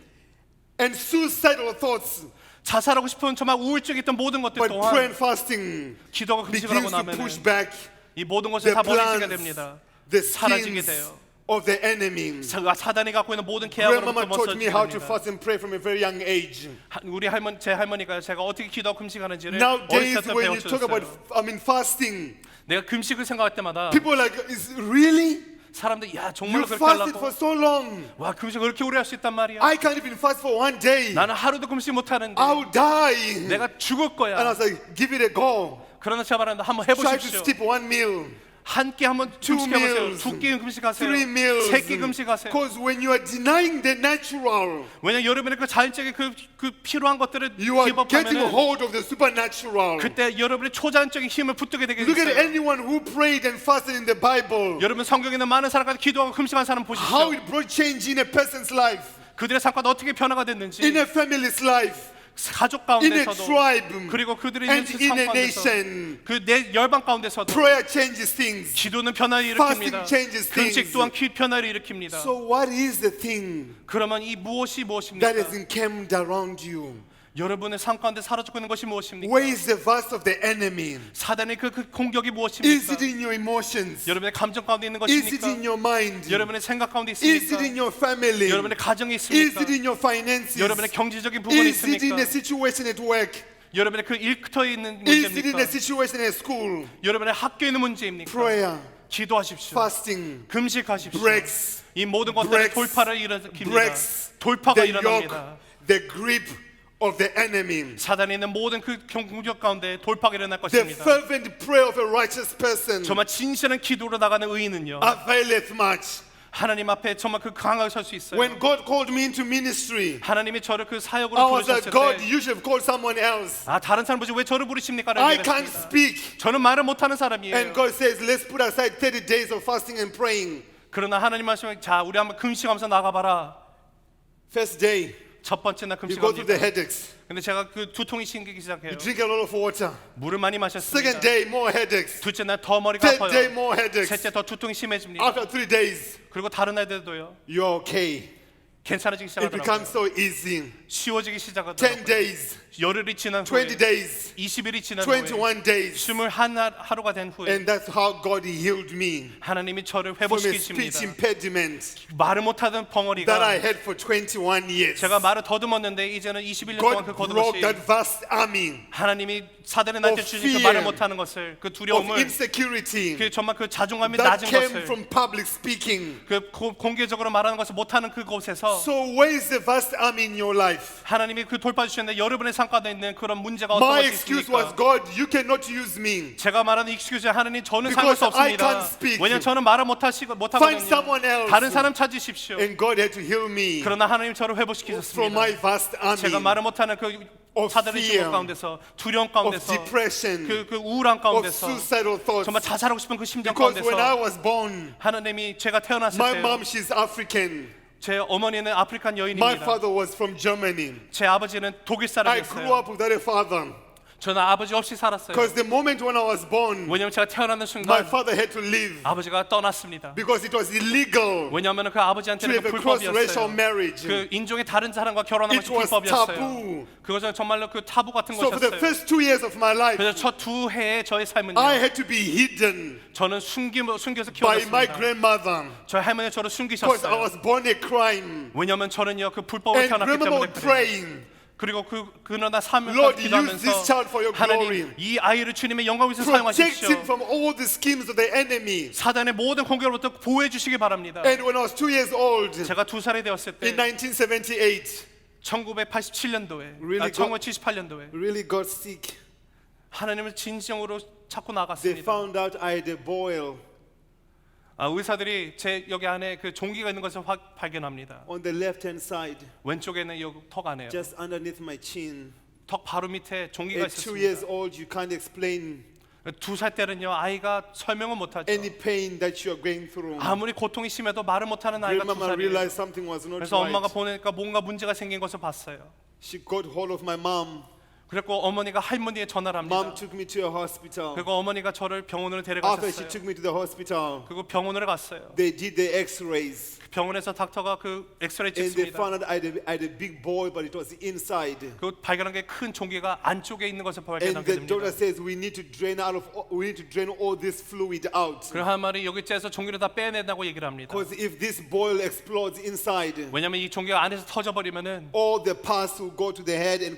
and suicidal thoughts. 자살하고 싶은 정말 우울증이 있던 모든 것들 But prayer 또한 and fasting 기도가 금식을 하고 begins to 나면 push back 이 모든 것을 the 다 버리게 plans, 됩니다. the 사라지게 schemes 돼요. of the enemy. 사단이 갖고 있는 모든 계약으로부터 Grandmama taught me how to 벗어지게 fast 됩니다. and pray from a very young age. 우리 제 할머니가 제가 어떻게 기도하고 금식하는지를 Nowadays, 어렸을 때 when you talk about, 배워주셨어요. fasting, 내가 금식을 생각할 때마다 people are like, is really? 사람들이 야 You 정말로 그렇게 fasted for 하려고 so long. 와 금식 그렇게 오래 할 수 있단 말이야. I can't even fast for one day. 나는 하루도 금식 못 하는데 I'll die. 내가 죽을 And I 거야. was like, give it a go. 그러나 제가 말하는데 한번 Try to 해보십시오. skip one meal, 한 끼 한번 two 금식해보세요. meals, 두 끼 금식하세요. three meals. 세 끼 금식하세요. Because when you are denying the natural, 왜냐면 여러분의 그 자연적인 그 필요한 것들을 you are getting 기법하면 hold of the supernatural. 그때 여러분의 초자연적인 힘을 붙들게 되게 Look at 됐어요. anyone who prayed and fasted in the Bible. 여러분 성경에 있는 많은 사람까지 기도하고 금식한 사람 How 보십시오. it brought change in a person's life, 그들의 삶과 어떻게 변화가 됐는지 in a family's life, 가족 in a 가운데서도 tribe, 그리고 그들이 and 있는 in 삶 a 가운데서 nation. 그내 열방 가운데서도 Prayer changes things. 기도는 변화를 Fasting 일으킵니다. changes things. 금식 또한 변화를 일으킵니다. So what is the thing 그러면 이 무엇이 that 무엇입니까? is encamped around you? 여러분의 삶 가운데 사라지고 있는 것이 무엇입니까? Where is the verse of the enemy? 사단의 그 공격이 Is 무엇입니까? it in your emotions? 여러분의 감정 가운데 있는 Is it in 것입니까? your mind? 여러분의 생각 가운데 Is it 있습니까? in your family? 여러분의 가정에 Is 있습니까? it in your finances? 여러분의 경제적인 부분이 Is it in 있습니까? a situation at work? 여러분의 그 일터에 있는 Is it in a 문제입니까? situation at school? 여러분의 학교에 있는 문제입니까? Prayer, 기도하십시오. fasting 금식하십시오. breaks 이 모든 것들의 breaks, 돌파를 일으킵니다. breaks 돌파가 the yoke, 일어납니다. the grip of the enemy. 사단이 있는 모든 그 공격 가운데 돌파가 일어날 The 것입니다. fervent prayer of a righteous person 정말 진실한 기도로 나가는 의인은요 availeth much. 하나님 앞에 정말 그 강하게 설 수 있어요. When God called me into ministry, 하나님이 저를 그 I 사역으로 was like, 부르셨을 God, 때 you should have called someone else. 아 다른 사람 보지 왜 저를 부르십니까? I 라는 can't 얘기를 했습니다. speak. 저는 말을 못하는 사람이에요. And God says, let's put aside 30 days of fasting and praying. 그러나 하나님 말씀에 자 우리 한번 금식하면서 나가봐라. First day, 첫 번째 날 you go through the 금식합니다. headaches. 근데 제가 그 두통이 생기기 시작해요. You drink a lot of water. 물을 많이 Second 마셨습니다. day, more headaches. 둘째 날 더 머리가 Third day, 아파요. more headaches. 셋째 더 두통이 심해집니다. After 3 days, 그리고 다른 날들도요. you're okay. 괜찮아지기 It becomes 시작하더라고요. so easy. 쉬워지기 10 시작하더라고요. days, 열흘이 지난 후에 20 days, 20일이 지난 후에 21 days. 21하루가 된 후에 And that's how God healed me 하나님이 저를 from a speech 회복시키십니다. impediment 말을 못하던 that I 벙어리가 had for 21 years. 제가 말을 더듬었는데 이제는 21년 동안 God 그 broke 거듭없이 that vast army 하나님이 사단의 날짜 of 주니까 fear, 말을 못하는 것을 그 of 두려움을 insecurity 그 정말 그 자존감이 that 낮은 came 것을 from public speaking. 그 공개적으로 말하는 것을 못하는 그곳에서 So where is the vast army in your life? 하나님이 그 돌파 주셨는데 여러분의 삶 가운데 있는 그런 문제가 어떤 My 것이 excuse was, 있습니까? God, you cannot use me. 제가 말하는 익스큐즈 하나님 저는 Because 살수 I 없습니다. can't speak. 왜냐면 저는 말을 Find 못하거든요. someone else. 다른 사람 찾으십시오. And God had to heal me 그러나 하나님 저를 from 회복시키셨습니다. my vast 제가 army 말을 못하는 그 of 사단의 fear, 중독 가운데서 두려움 of 가운데서 depression, 그 우울함 of 가운데서 suicidal thoughts. 정말 자살하고 싶은 그 심정 Because when I 가운데서 was born, 하나님이 제가 태어났을 my 때 mom, she's African. 제 어머니는 아프리칸 My 여인입니다. father was from Germany. 제 아버지는 독일 I grew 사람이었어요. up without a father. 저는 아버지 없이 살았어요. Because the moment when I was born, 왜냐면 제가 태어나는 my 순간 father had to leave 아버지가 떠났습니다. because it was illegal 왜냐하면 그 to 아버지한테는 have 그 a cross-racial 불법이었어요. marriage. 그 인종의 다른 사람과 결혼하는 It 것이 was 불법이었어요. taboo. 그것은 정말로 그 타부 같은 So for the 것이었어요. first 2 years of my life, 그래서 첫 2해의 저의 삶은요, I had to be hidden 저는 숨겨서 by my 키워졌습니다. grandmother 저희 할머니가 저를 because I 숨기셨어요. was born a crime. 왜냐하면 저는요 그 불법을 And 태어났기 grandmama 때문에 would 그래요. praying, 그리고 그러나 사명까지 Lord, use 기도하면서 this child for your 하나님 glory. 이 아이를 주님의 영광 위해서 protect 사용하십시오. him from all the schemes of the enemy. 사단의 모든 공격으로부터 보호해 주시기 바랍니다. And when I was 2 years old, 제가 2살이 되었을 때 in 1978, 1987년도에 Really 1978년도에 really got sick. 하나님을 진정으로 찾고 They 나갔습니다. found out I had a boil 의사들이 제 여기 안에 그 종기가 있는 것을 발견합니다. on the left-hand side, 왼쪽에는 여기 턱 안에요. just underneath my chin. 턱 바로 밑에 종기가 At 2 years 있었습니다. old, you can't explain 2살 때는요 아이가 설명은 못하죠. any pain that you are going through. 아무리 고통이 심해도 말을 못하는 아이가 Grandmama 2살이에요. realized something was not 그래서 엄마가 right. 보니까 뭔가 문제가 생긴 것을 봤어요. She got hold of my mom. 그리고 어머니가 할머니에 전화를 Mom 합니다. took me to a hospital. 그리고 어머니가 저를 병원으로 After she 데려가셨어요. took me to the hospital, 그리고 병원을 갔어요. they did the x-rays. 병원에서 닥터가 그 엑스레이 And they 찍습니다. found out I had a big boil, but it was inside. 그 발견한 게 큰 종기가 안쪽에 있는 것을 And 발견하게 the doctor 됩니다. says we need to drain all this fluid out. 그리고 한 말이 여기 째서 종기를 다 빼낸다고 얘기를 합니다. Because if this boil explodes inside, 왜냐면 이 종기가 안에서 터져버리면은 all the pus will go to the head and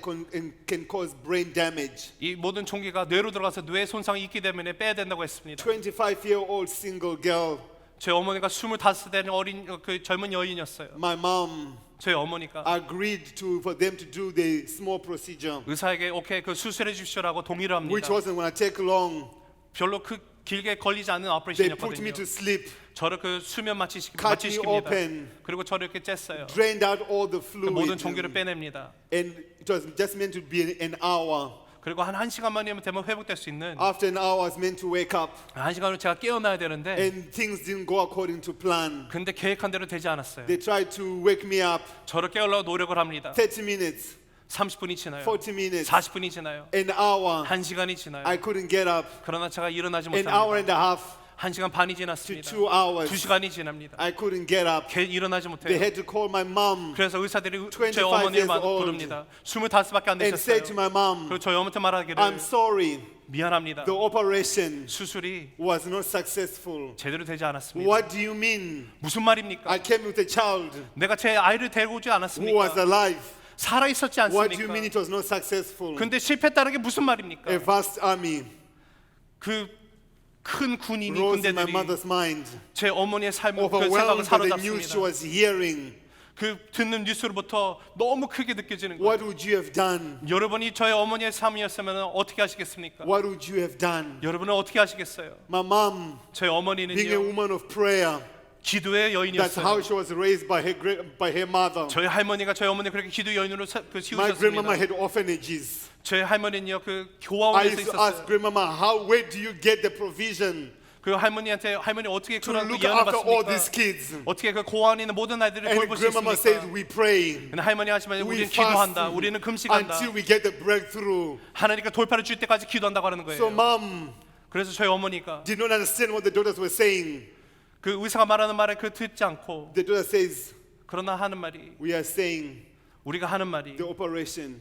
can cause brain damage. 이 모든 종기가 뇌로 들어가서 뇌 손상이 있기 때문에 빼야 된다고 했습니다. 25-year-old single girl. 제 어머니가 25살 되는 어린 그 젊은 여인이었어요. My mom 저희 어머니가 agreed for them to do the small procedure, 의사에게 오케이 그 수술해 주십시오라고 동의를 which 합니다. wasn't going to take long. 별로 그 길게 걸리지 않은 They put me 오퍼레이션이었거든요. to sleep, 저를 그 수면 cut me 마취시킵니다. open, 그리고 저를 이렇게 쬐어요. drained out all the 그 모든 fluid, 종기를 빼냅니다. and it was just meant to be an hour. 그리고 한 1시간만이면 되면 회복될 수 있는 After an hour, I was meant to wake up, 1시간으로 제가 깨어나야 되는데 and things didn't go according to plan. 근데 계획한 대로 되지 않았어요. They tried to wake me up. 저를 깨우려고 노력을 합니다. 30 minutes, 30분이 지나요. 40 minutes, 40분이 지나요. an hour. 1시간이 지나요. I couldn't get up. 그러나 제가 일어나지 An hour 못합니다. and a half 1시간 반이 to 지났습니다. 2 hours. 2시간이 지납니다. I couldn't get up. 일어나지 They 못해요. had to call my mom 그래서 의사들이 25 제 어머니를 years old. 부릅니다. 25밖에 안 and said 되셨어요. to my mom, 그리고 저희 어머니한테 말하기를 I'm sorry, 미안합니다. the operation 수술이 was not successful. 제대로 되지 않았습니다. What do you mean? 무슨 말입니까? I came with a child 내가 제 아이를 데리고 오지 who was 않았습니까? alive. 살아 있었지 What do you mean 않습니까? it was not successful? 근데 실패했다는 게 무슨 말입니까? A vast army 그 큰 군인이 rose in my 군대들이 mother's mind, 제 어머니의 삶을 그 생각을 overwhelmed by the news she 사로잡습니다. was hearing. 그 듣는 뉴스로부터 너무 크게 느껴지는 What 거예요. would you have done? 여러분이 저의 어머니의 삶이었으면 어떻게 하시겠습니까? What would you have done? 여러분은 어떻게 하시겠어요? My mom, 저희 being a 어머니는요 woman of prayer, 기도의 that's how 여인이었어요. she was raised by her mother. 저희 할머니가 저희 어머니 그렇게 기도 여인으로 My grandmama 키우셨습니다. had orphanages. 저희 할머니는요 그 I 교화원에서 used to ask 있었어요. grandmama, where do you get the provision 그 할머니한테 할머니 어떻게 to 그런 look 예언을 after all these 받습니까? kids? 어떻게 그 고아원에 있는 모든 아이들을 And 돌볼 수 grandmama says, 있습니까? we pray, 근데 할머니 하시면 we 우리는 fast 기도한다. 우리는 금식한다. until we get the breakthrough. 하나님께 돌파를 줄 때까지 기도한다고 하는 So 거예요. mom 그래서 저희 어머니가 did not understand what the daughters were saying. 그 의사가 말하는 말에 그 듣지 않고 The daughter says, 그러나 하는 말이 we are saying 우리가 하는 말이 the operation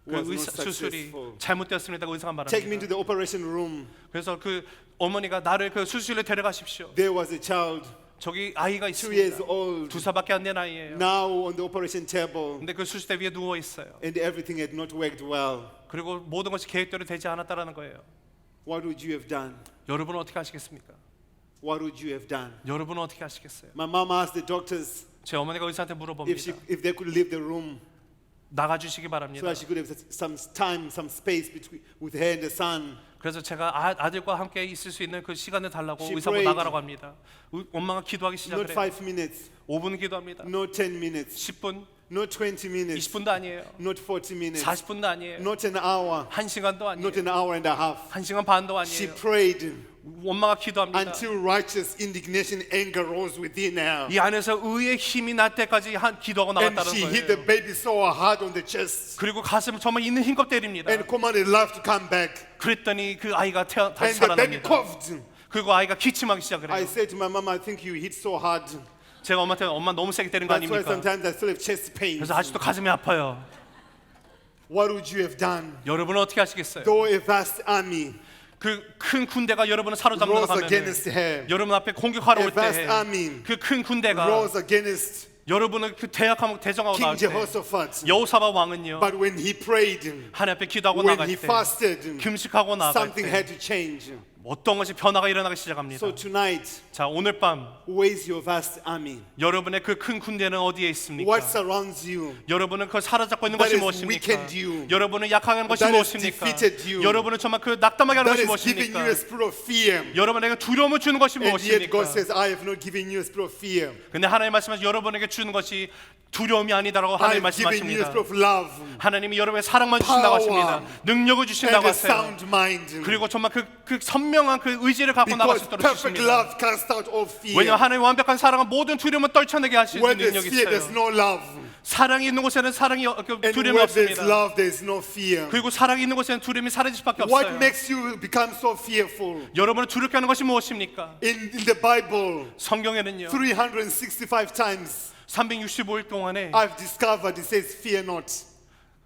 그 was not 수술이 successful. 잘못되었습니다고 의사가 Take me to 말합니다. the operation room. 그래서 그 어머니가 나를 그 수술에 데려가십시오. There was a child, 저기 아이가 2 years 있습니다. old, 2살밖에 안 된 아이예요. now on the operation table, 근데 그 수술대 위에 누워 있어요. and everything had not worked well. 그리고 모든 것이 계획대로 되지 않았다라는 거예요. What would you have done? 여러분은 어떻게 하시겠습니까? What would you have done? 여러분은 어떻게 하시겠어요? My mom asked the doctors 제 어머니가 의사한테 if 물어봅니다. if they could leave the room 나가 주시기 so 바랍니다. that she could have some time, some space with her and the son. 그래서 제가 아들과 함께 있을 수 있는 그 시간을 달라고 She 의사보고 prayed. 나가라고 합니다. 엄마가 기도하기 Not 시작해요. 5 minutes, 5분 기도합니다. not 10 minutes, 10분, not 20 minutes, 20분도 아니에요. not 40 minutes, 40분도 아니에요. not an hour, 1시간도 not 아니에요. an hour and a half. 1시간 반도 She 아니에요. prayed 원망과 기도합니다. until righteous indignation, anger rose within her. 이 안에서 의의 힘이 날 때까지 기도하고 And 나갔다는 she hit the 거예요. baby so hard on the chest 그리고 가슴을 정말 있는 힘껏 때립니다. and commanded life to come back. 그랬더니 그 아이가 다시 And the baby 살아납니다. coughed. 그리고 아이가 기침하기 시작을 I 해요. said to my mom, I think you hit so hard. 제가 엄마한테 엄마 너무 세게 때린 거 That's why 아닙니까? sometimes I still have chest pains. 그래서 아직도 가슴이 아파요. What would you have done? 여러분은 어떻게 하시겠어요? Though a vast army 그 큰 군대가 여러분을 사로잡는 rose 하면 against her, 여러분 앞에 공격하러 a 올 vast 때 army 그 큰 군대가 rose against 여러분을 그 대적하고 King 나올 때 Jehoshaphat. 여호사밧 왕은요 But when he prayed, 하나님 앞에 기도하고 when 나갈 he 때 fasted, 금식하고 나갈 something had 때 to change. 어떤 것이 변화가 일어나기 시작합니다. So tonight, 자 오늘 밤 where is your vast army? 여러분의 그 큰 군대는 어디에 있습니까? What surrounds you? 여러분은 그걸 사로잡고 있는 That 것이 is 무엇입니까? weakened you. 여러분을 약하게 하는 것이 That has 무엇입니까? defeated you. 여러분을 정말 그 낙담하게 하는 That 것이 is giving 무엇입니까? you a spirit of fear. 여러분에게 두려움을 주는 것이 And yet God 무엇입니까? says, I have not given you a spirit of fear. 근데 하나님 말씀하신 여러분에게 주는 것이 두려움이 아니다라고 I 하나님 have given you a 말씀하십니다. spirit of love, 하나님이 여러분의 사랑만 주신다고 power, 하십니다. 능력을 and 주신다고 a 하세요. sound mind. 그리고 정말 그 선명한 그 의지를 갖고 나갈 수 Because 있도록 perfect 주십니다. love casts out all fear. 왜냐하면 하나님의 완벽한 사랑은 모든 두려움을 떨쳐내게 하시는 Where there's 능력이 fear, there's 있어요. no love. 사랑이 있는 곳에는 사랑이 And 두려움이 where there's 없습니다. love, there's no fear. 그리고 사랑이 있는 곳에는 두려움이 사라질 수밖에 What 없어요. makes you become so fearful? 여러분을 두렵게 하는 것이 무엇입니까? In the Bible, 성경에는요 365 times 365일 동안에 I've discovered it says fear not.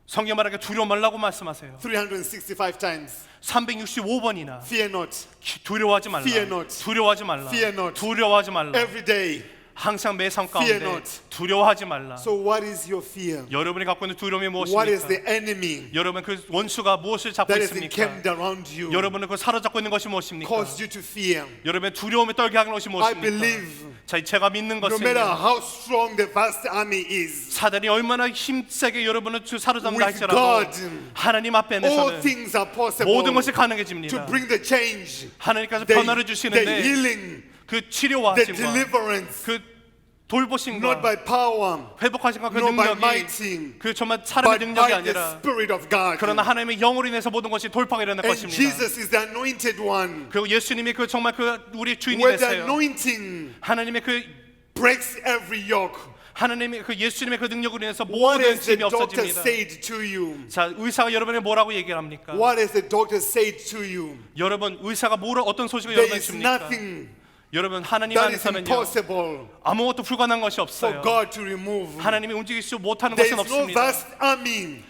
성경 말하기에 두려워 말라고 말씀하세요. 365 times. 365번이나 Fear not. 두려워하지 말라. Fear not. 두려워하지 말라. Fear not. 두려워하지 말라. Every day. 항상 매 삶 Fear 가운데 not. 두려워하지 말라. So what is your fear? 여러분이 갖고 있는 두려움이 What is 무엇입니까? the enemy 여러분 그 원수가 무엇을 잡고 that is 있습니까? encamped around you? 여러분을 그 사로잡고 있는 것이 무엇입니까? Caused you to fear. 여러분의 두려움에 떨게 하는 것이 I 무엇입니까? believe 자, 제가 믿는 no matter 것은 how strong the vast army is, 사단이 얼마나 힘세게 여러분을 사로잡는다 with 할지라도 God, 하나님 all 앞에서는 things are possible 모든 것이 to 가능해집니다. bring the change, 하나님께서 the, 변화를 the 주시는데 healing, 그 치료와 the 하심과 deliverance, 그 not 돌보심과 by power, 회복하심과 그 not by 능력이 mighty, 그 정말 사람의 but 능력이 by the 아니라 Spirit of God. 그러나 하나님의 영으로 인해서 모든 것이 돌파가 일어날 And 것입니다. Jesus is the anointed one. 그리고 예수님이 그 정말 그 우리 주인이 Where the 되세요. anointing 하나님의 그 breaks every yoke. 하나님의 그 예수님의 그 능력으로 인해서 What 모든 has the 짐이 doctor 없어집니다. said to you? 자, 의사가 여러분에게 뭐라고 얘기를 합니까? What has the doctor said to you? 여러분 의사가 어떤 소식을 There 여러분에게 is 줍니까? nothing 여러분 하나님 that is 안에서는요 impossible 아무것도 불가능한 것이 for 없어요. God to remove. 하나님이 움직이지 못하는 There 것은 is no 없습니다. vast army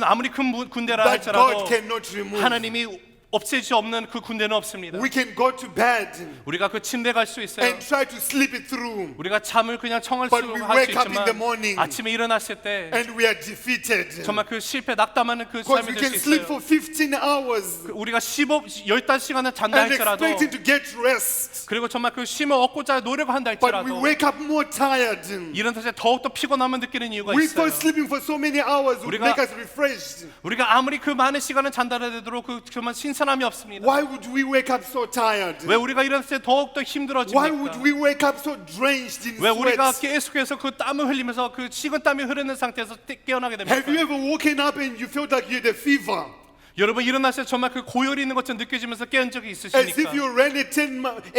아무리 큰 군대라 that God 할지라도 cannot remove. 하나님이 없앨 수 없는 그 군대는 없습니다. We can go to bed 우리가 그 침대 갈 수 있어요. and try to sleep it through, 우리가 잠을 그냥 청할 수 But we 할 수 wake up in the 있지만 morning 아침에 일어났을 때 and we are defeated. 정말 그 실패 낙담하는 그 Because 삶이 we 될 can 수 sleep 있어요. for 15 hours 우리가 15시간을 잔다 and 할지라도 expecting to get rest, 그리고 정말 그 쉼을 얻고자 노력한다 but we 할지라도 wake up more tired. 일어날 때 더욱더 피곤함을 느끼는 이유가 We 있어요. thought sleeping for so many hours would 우리가- make us refreshed. 우리가 아무리 그 많은 시간을 잔다해도 그 정말 신선함이 없습니다. Why would we wake up so tired? 왜 우리가 일어날 때 더욱더 Why would 힘들어집니까? we wake up so drenched in 왜 우리가 sweat? 계속해서 그 땀을 흘리면서 그 식은 땀이 흐르는 상태에서 깨어나게 됩니까? Have you ever woken up and you felt like you had a fever? 여러분 일어났을 때 정말 그 고열이 있는 것처럼 느껴지면서 깨운 적이 As if 있으십니까? you ran a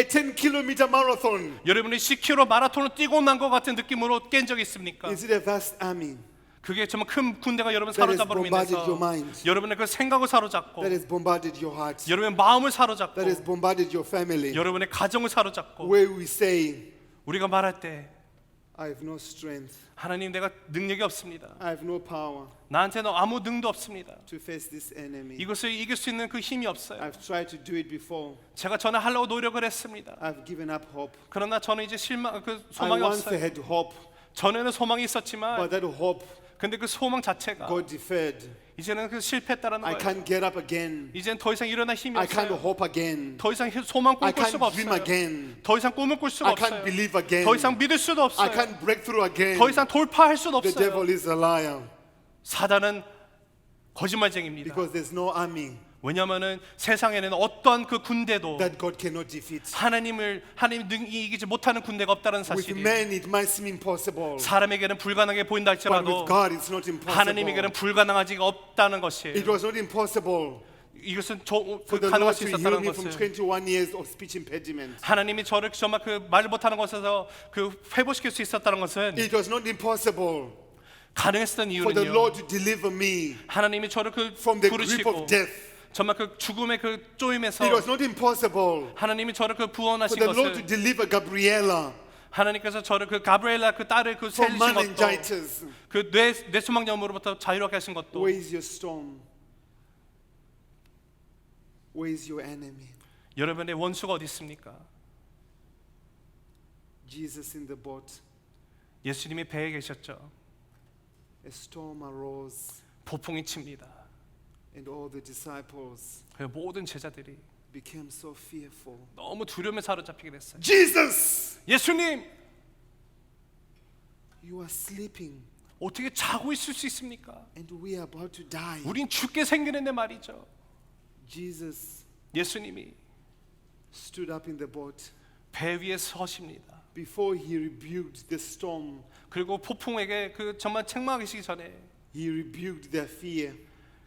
10-kilometer marathon. 여러분이 10km 마라톤을 뛰고 난 것 같은 느낌으로 깬 적이 있습니까? Is it a vast army 그게 정말 큰 군대가 여러분 that has 사로잡음으로 bombarded 인해서 your mind, 여러분의 그 생각을 사로잡고 that has bombarded your heart, 여러분의 마음을 사로잡고 that has bombarded your family? 여러분의 가정을 사로잡고 Where we say, 우리가 말할 때 I have no strength, 하나님 내가 능력이 없습니다. I have no power 나한테는 아무 능도 없습니다. to face this enemy. 이것을 이길 수 있는 그 힘이 없어요. I've tried to do it before. 제가 전에 하려고 노력을 했습니다. I've given up hope. 그러나 저는 이제 그 I 소망이 once 없어요. had hope, 전에는 소망이 있었지만 but that hope 근데 그 소망 자체가 got deferred. 이제는 그 실패했다라는 I 거예요. can't get up again. 이젠 더 이상 일어날 힘이 I can't 없어요. hope again. 더 이상 소망 I 꿈꿀 수가 can't dream 없어요. again. 더 이상 꿈을 꿀 수가 I can't 없어요. believe again. 더 이상 믿을 수도 I 없어요. can't break through again. 더 이상 돌파할 수도 The 없어요. devil is a liar 사단은 거짓말쟁입니다. because there's no army 왜냐하면은 세상에는 어떤 그 군대도 that God cannot defeat. 하나님 능히 이기지 못하는 군대가 없다는 With 사실이 men it might seem impossible, 사람에게는 불가능해 보인다 but 할지라도 with God it's not impossible. 하나님에게는 불가능하지가 없다는 것이에요. It was not impossible 이것은 For the 가능할 Lord 수 to heal 있었다는 me from 것은 21 years of speech impediment. 하나님이 저를 정말 그 말 못하는 것에서 그 회복시킬 수 있었다는 것은 It was not impossible 가능했던 for the 이유는요. Lord to deliver me 하나님이 저를 그 from the grip 부르시고 of death. 정말 그 죽음의 그 쪼임에서 It was not impossible 하나님이 저를 그 for 구원하신 the Lord to 것을 deliver Gabriella 하나님께서 저를 그 가브리엘라 그 딸을 그 from 살리신 것도 meningitis. 그 뇌수막염으로부터 자유롭게 하신 것도 Where is your storm? Where is your enemy? 여러분의 원수가 어디 있습니까? Jesus in the boat. 예수님이 배에 계셨죠. A storm arose, 폭풍이 칩니다. and all the disciples 그 모든 제자들이 became so fearful. 너무 두려움에 사로잡히게 됐어요. Jesus, 예수님, you are sleeping, 어떻게 자고 있을 수 있습니까? and we are about to die. 우린 죽게 생기는데 말이죠. Jesus 예수님이 stood up in the boat 배 위에 서십니다. before he rebuked the storm. 그리고 폭풍에게 그 정말 책망하시기 전에 He rebuked their fear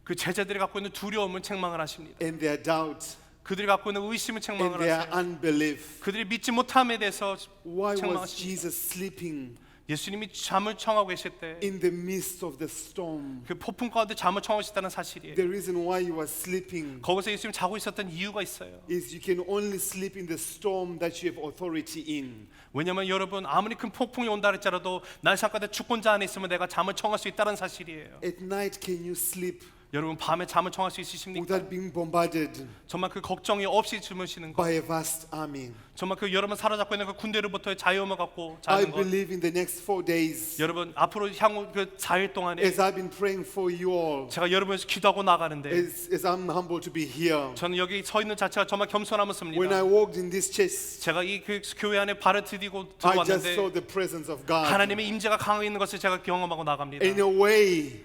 그 제자들이 갖고 있는 두려움을 책망을 하십니다. and their doubt 그들이 갖고 있는 의심을 and 책망을 their 하세요. unbelief. 그들이 믿지 못함에 대해서 Why was 책망하십니다. Jesus sleeping 예수님이 잠을 청하고 계실 때 그 in the midst of the storm? 폭풍 가운데 잠을 청하셨다는 사실이에요. The reason why you are sleeping 거기서 예수님 자고 있었던 이유가 있어요. is you can only sleep in the storm that you have authority in. 왜냐하면 여러분 아무리 큰 폭풍이 온다 할지라도 날상 가운데 주권자 안에 있으면 내가 잠을 청할 수 있다는 사실이에요. At night, can you sleep 여러분 밤에 잠을 청할 수 있으십니까? without being bombarded 정말 그 걱정이 없이 주무시는 것, by a vast army? 정말 그 여러분 사로잡고 있는 그 군대로부터의 자유함을 갖고 I 자는 것. believe in the next 4 days, 여러분 앞으로 향후 그 4일 동안에 as I've been praying for you all, 제가 여러분에서 기도하고 나가는데 as I'm humble to be here. 저는 여기 서 있는 자체가 정말 When I 겸손하면습니다. walked in this church, 제가 이 그 교회 안에 발을 디디고 I just saw 들어왔는데 the presence of God 하나님의 임재가 강하게 있는 것을 제가 경험하고 나갑니다. in a way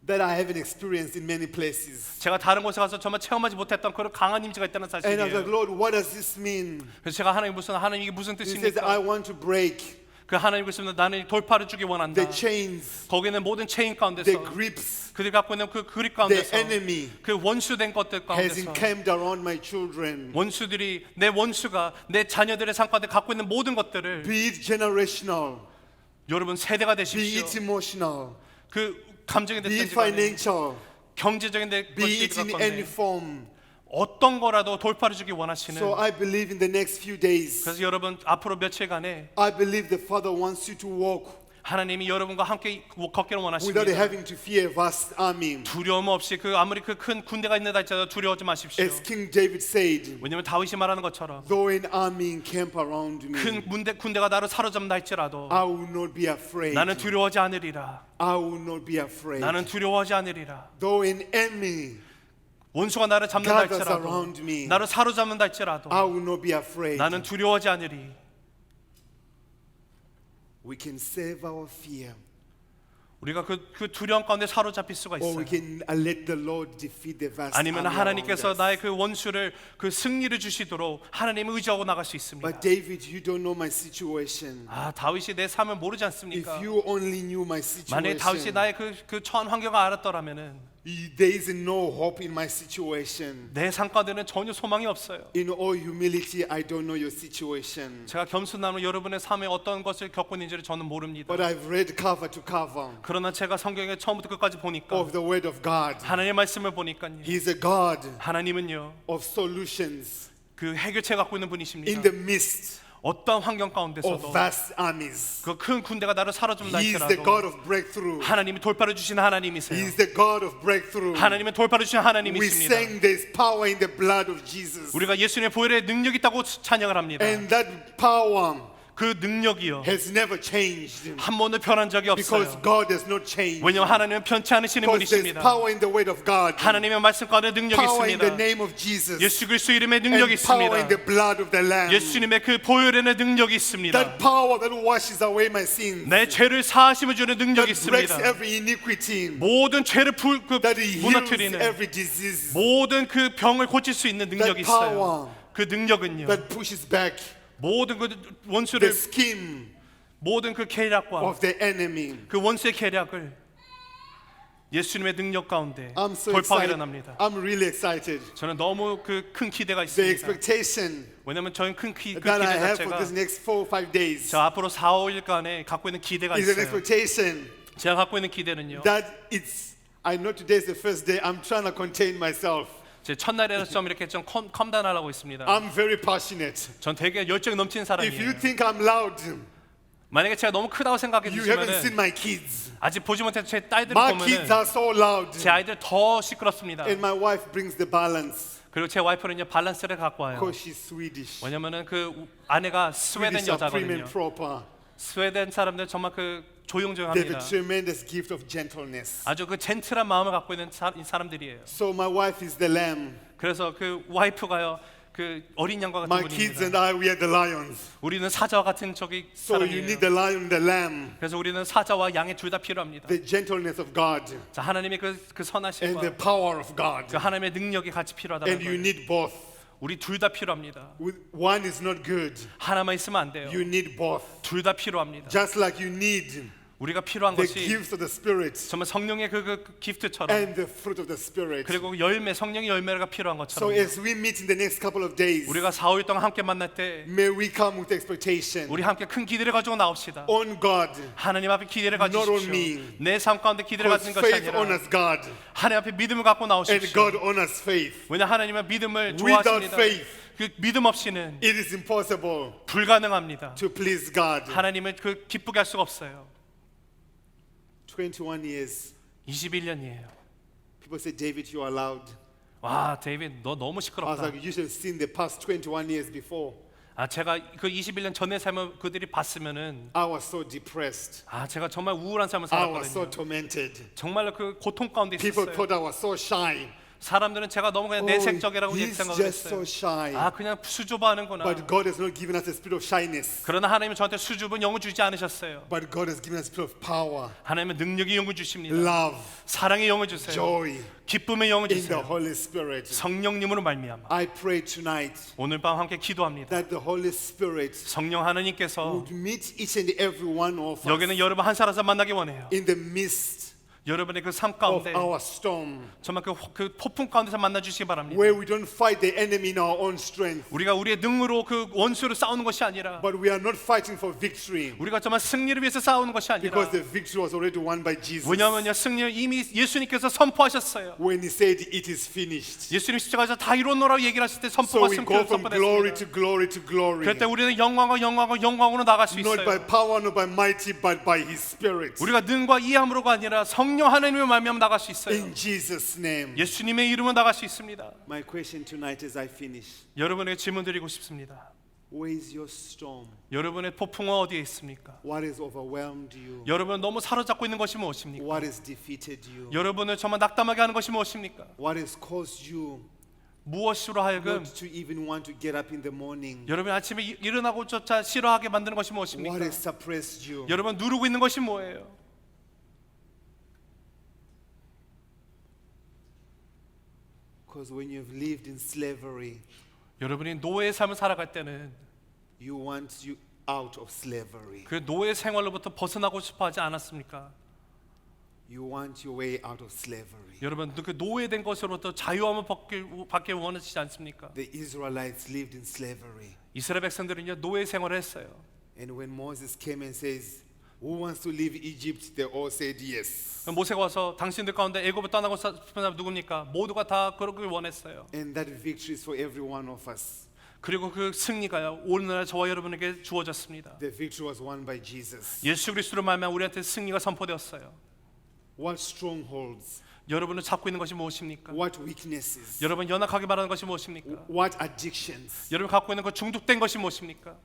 that I haven't experienced in many places. 제가 다른 곳에 가서 정말 체험하지 못했던 그런 강한 임재가 있다는 And I was like, 사실이에요. Lord, what does this mean? 그래서 제가 하나님 이게 무슨 He says, I 뜻입니까? want to break 그 하나님 그랬습니다. 나는 돌파를 주기 원한다. the chains, 거기에 있는 모든 체인 the 가운데서 grips, 그들이 갖고 있는 그 그립 the 가운데서 enemy 그 원수된 것들 has 가운데서 encamped around my children. 원수들이 내 원수가 내 자녀들의 삶 가운데 갖고 있는 모든 것들을 Be it generational, 여러분 세대가 be 되십시오. it emotional, 그 감정이 be it 됐든지 간에 financial, 경제적인 데 be 것이 it in any 됐건데 form. 어떤 거라도 돌파를 주기 원하시는. So I believe in the next few days, 그래서 여러분 앞으로 며칠간에 I believe the Father wants you to walk 하나님이 여러분과 함께 걷기를 without 원하십니다. having to fear a vast army. 두려움 없이 그 아무리 그 큰 군대가 있는 할지라도 두려워하지 마십시오. As King David said, 왜냐하면 다윗이 말하는 것처럼 though an army encamp around me, 큰 군대가 나를 사로잡는다 할지라도 I will not be afraid. 나는 두려워하지 않으리라. I will not be afraid. 나는 두려워하지 않으리라. Though an enemy, 원수가 나를 잡는다 gathers 할지라도 around me, 나를 사로잡는다 할지라도 I will not be afraid. 나는 두려워하지 않으리. We can save our fear, 우리가 그 두려움 가운데 사로잡힐 수가 or we 있어요. can let the Lord defeat the vast 아니면 army around 하나님께서 us. 나의 그 원수를 그 승리를 주시도록 하나님을 의지하고 나갈 수 있습니다. But David, you don't know my situation. 아 다윗이 내 삶을 모르지 If 않습니까? you only knew my 만약에 다윗이 situation, 나의 그 처한 환경을 알았더라면은 there is no hope in my situation. 내 삶 가운데는 전혀 소망이 없어요. In all humility, I don't know your situation. 제가 겸손함으로 여러분의 삶에 어떤 것을 겪고 있는지를 저는 모릅니다. But I've read cover to cover 그러나 제가 성경의 처음부터 끝까지 보니까 of the Word of God. 하나님의 말씀을 보니까요. He's a God 하나님은요 of solutions 그 해결책 갖고 있는 in 분이십니다. the midst 어떤 환경 of 가운데서도 vast armies. 그 큰 군대가 나를 사로잡는다 He is the God 할지라도 of breakthrough. 하나님이 돌파를 주시는 He 하나님이세요. is the God of breakthrough. 하나님은 돌파를 주시는 We 하나님이십니다. sang there's power in the blood of Jesus. 우리가 예수님의 보혈에 능력이 있다고 찬양을 합니다. And that power 그 능력이요 has never changed 한 번도 변한 적이 because 없어요. God has not changed. 왜냐하면 하나님은 변치 않으시는 Because there's 분이십니다. power in the Word of God. 하나님의 말씀 가운데 능력이 Power in the 있습니다. name of Jesus. 예수 그리스도 이름에 능력이 And power in 있습니다. the blood of the Lamb. 예수님의 그 보혈에는 능력이 있습니다. That power that washes away my sins. 내 죄를 사하심을 주는 능력이 That breaks 있습니다. every iniquity. 모든 죄를 That He heals 무너뜨리는 every disease. 모든 그 병을 고칠 수 있는 능력이 That power 있어요. 그 능력은요 that pushes back 모든 그 the 원수를 scheme 모든 그 계략과 of the enemy. 그 원수의 계략을 예수님의 능력 가운데 I'm so 돌파가 excited. 일어납니다. I'm really excited. 저는 너무 그 큰 기대가 The 있습니다. expectation 왜냐면 저는 그 that 기대 I have for 자체가 this next 4 or 5 days 저 앞으로 4, 5일간에 갖고 있는 기대가 is an 있어요. expectation 제가 갖고 있는 기대는요. that I know today is the first day. I'm trying to contain myself. 제 첫날에는 좀 이렇게 좀 컴다운하려고 있습니다. I'm very passionate. 전 되게 열정이 넘치는 If you 사람이에요. think I'm loud, 만약에 제가 너무 크다고 생각해 you haven't seen 주시면은 my kids. 아직 보지 못한 제 딸들을 My kids 보면은 are so loud. 제 아이들 더 시끄럽습니다. And my wife brings the balance 그리고 제 와이프는요 밸런스를 갖고 와요. because she's Swedish. 왜냐면은 그 아내가 스웨덴 Swedish are prim 여자거든요. and proper. 스웨덴 사람들 정말 그 They have 조용조용합니다. a tremendous gift of gentleness. 아주 그 젠틀한 마음을 갖고 있는 사람들이에요. So my wife is the lamb. 그래서 그 와이프가요 그 어린 양과 같은 My kids and 분입니다. I, we are the lions. 우리는 사자와 같은 저기 So you need 사람이에요. the lion and the lamb. 그래서 우리는 사자와 양의 둘 다 필요합니다. The gentleness of God 자 하나님의 그 and the 선하심과 power of God. 그 하나님의 능력이 같이 필요하다는 And you 거예요. need both. 우리 둘 다 필요합니다. One is not good. 하나만 있으면 안 돼요. You need both. 둘 다 필요합니다. Just like you need 우리가 필요한 the 것이 gifts of the Spirit 정말 성령의 그 기프트처럼 and the fruit of the Spirit. 그리고 열매 성령의 열매가 필요한 So 것처럼 as we meet in the next couple of days, 우리가 4, 5일 동안 함께 만날 때 may we come with expectation 우리 함께 큰 기대를 가지고 나옵시다. on God. 하나님 앞에 기대를 Not on 가지십시오. me. 내 삶 가운데 기대를 Because 가지는 것이 faith 아니라 honors God 하나님 앞에 믿음을 갖고 and 나오십시오. God honors faith. 왜냐 하나님은 믿음을 Without 좋아하십니다. faith, 그 믿음 없이는 it is impossible 불가능합니다. to please God. 하나님을 그 기쁘게 할 수가 없어요. 21 years. 21년이에요. People say, David, you are loud. 와, 데이빗 너 너무 I was 시끄럽다. like, you should have seen the past 21 years before. 아, 제가 그 21년 전의 삶을 그들이 봤으면은 I was so depressed. 아, 제가 정말 우울한 삶을 I was so 살았거든요. tormented. 정말로 그 고통 가운데 People 있었어요. thought I was so shy. 사람들은 제가 너무 그냥 내색적이라고 he's 생각을 just 했어요. so shy. 아, 그냥 수줍어하는구나. But God has not given us a spirit of shyness. 그러나 하나님은 저한테 수줍은 영을 주지 않으셨어요. But God has given us a spirit of power, 하나님은 능력의 영을 주십니다. love, 사랑의 영을 주세요. joy 기쁨의 영을 in the 주세요. Holy Spirit. 성령님으로 말미암아 I pray tonight 오늘 밤 함께 기도합니다. that the Holy Spirit 성령 하나님께서 would meet each and every one of us 여기는 여러분 한 사람 만나게 원해요. in the midst 여러분의 그 삶 of 가운데 our storm, 정말 그 폭풍 가운데서 만나 주시기 바랍니다. where we don't fight the enemy in our own strength, 우리가 우리의 능으로 그 원수를 싸우는 것이 아니라 but we are not fighting for victory 우리가 정말 승리를 위해서 싸우는 것이 아니라 because the victory was already won by Jesus. 왜냐하면요 승리를 이미 예수님께서 선포하셨어요. When he said it is finished. 예수님 십자가에서 다 이루었노라고 얘기를 하실 때 So 선포가 we go from glory 선포됐습니다. to glory to glory. 그럴 때 우리는 영광으로 나갈 수 Not by 있어요. power, not by mighty, but by his spirit. 우리가 능과 이함으로가 아니라 성령 하나님의 말미암아 나갈 수 있어요. In Jesus' name. 예수님의 이름으로 나갈 수 있습니다. My question tonight as I finish. 여러분에게 질문 드리고 싶습니다. Where is your storm? 여러분의 폭풍은 어디에 있습니까? What has overwhelmed you? 여러분은 너무 사로잡고 있는 것이 무엇입니까? What has defeated you? 여러분을 정말 낙담하게 하는 것이 무엇입니까? What has caused you 무엇으로 하여금 not to even want to get up in the morning? 여러분 아침에 일어나고조차 싫어하게 만드는 것이 What 무엇입니까? has suppressed you? 여러분 누르고 있는 것이 뭐예요? Because when you've lived in slavery, 여러분이 노예의 삶을 살아갈 때는 you want you out of slavery. 그 노예 생활로부터 벗어나고 싶어하지 않았습니까? You want your way out of slavery. 여러분 그 노예된 것으로부터 자유함을 받길 원하시지 않습니까? The Israelites lived in slavery. 이스라엘 백성들은요 노예 생활을 했어요. And when Moses came and says, who wants to leave Egypt? They all said yes. 모세가 와서 당신들 가운데 애굽을 떠나고 싶은 사람 누굽니까? 모두가 다 그러길 원했어요. And that victory is for every one of us. 그리고 그 승리가요 오늘날 저와 여러분에게 주어졌습니다. The victory was won by Jesus. 예수 그리스도로 말미암아 우리한테 승리가 선포되었어요. What strongholds? 여러분을 잡고 있는 것이 무엇입니까? What weaknesses? 여러분 연약하게 말하는 것이 무엇입니까? What addictions 여러분 갖고 있는 그 중독된 것이 무엇입니까?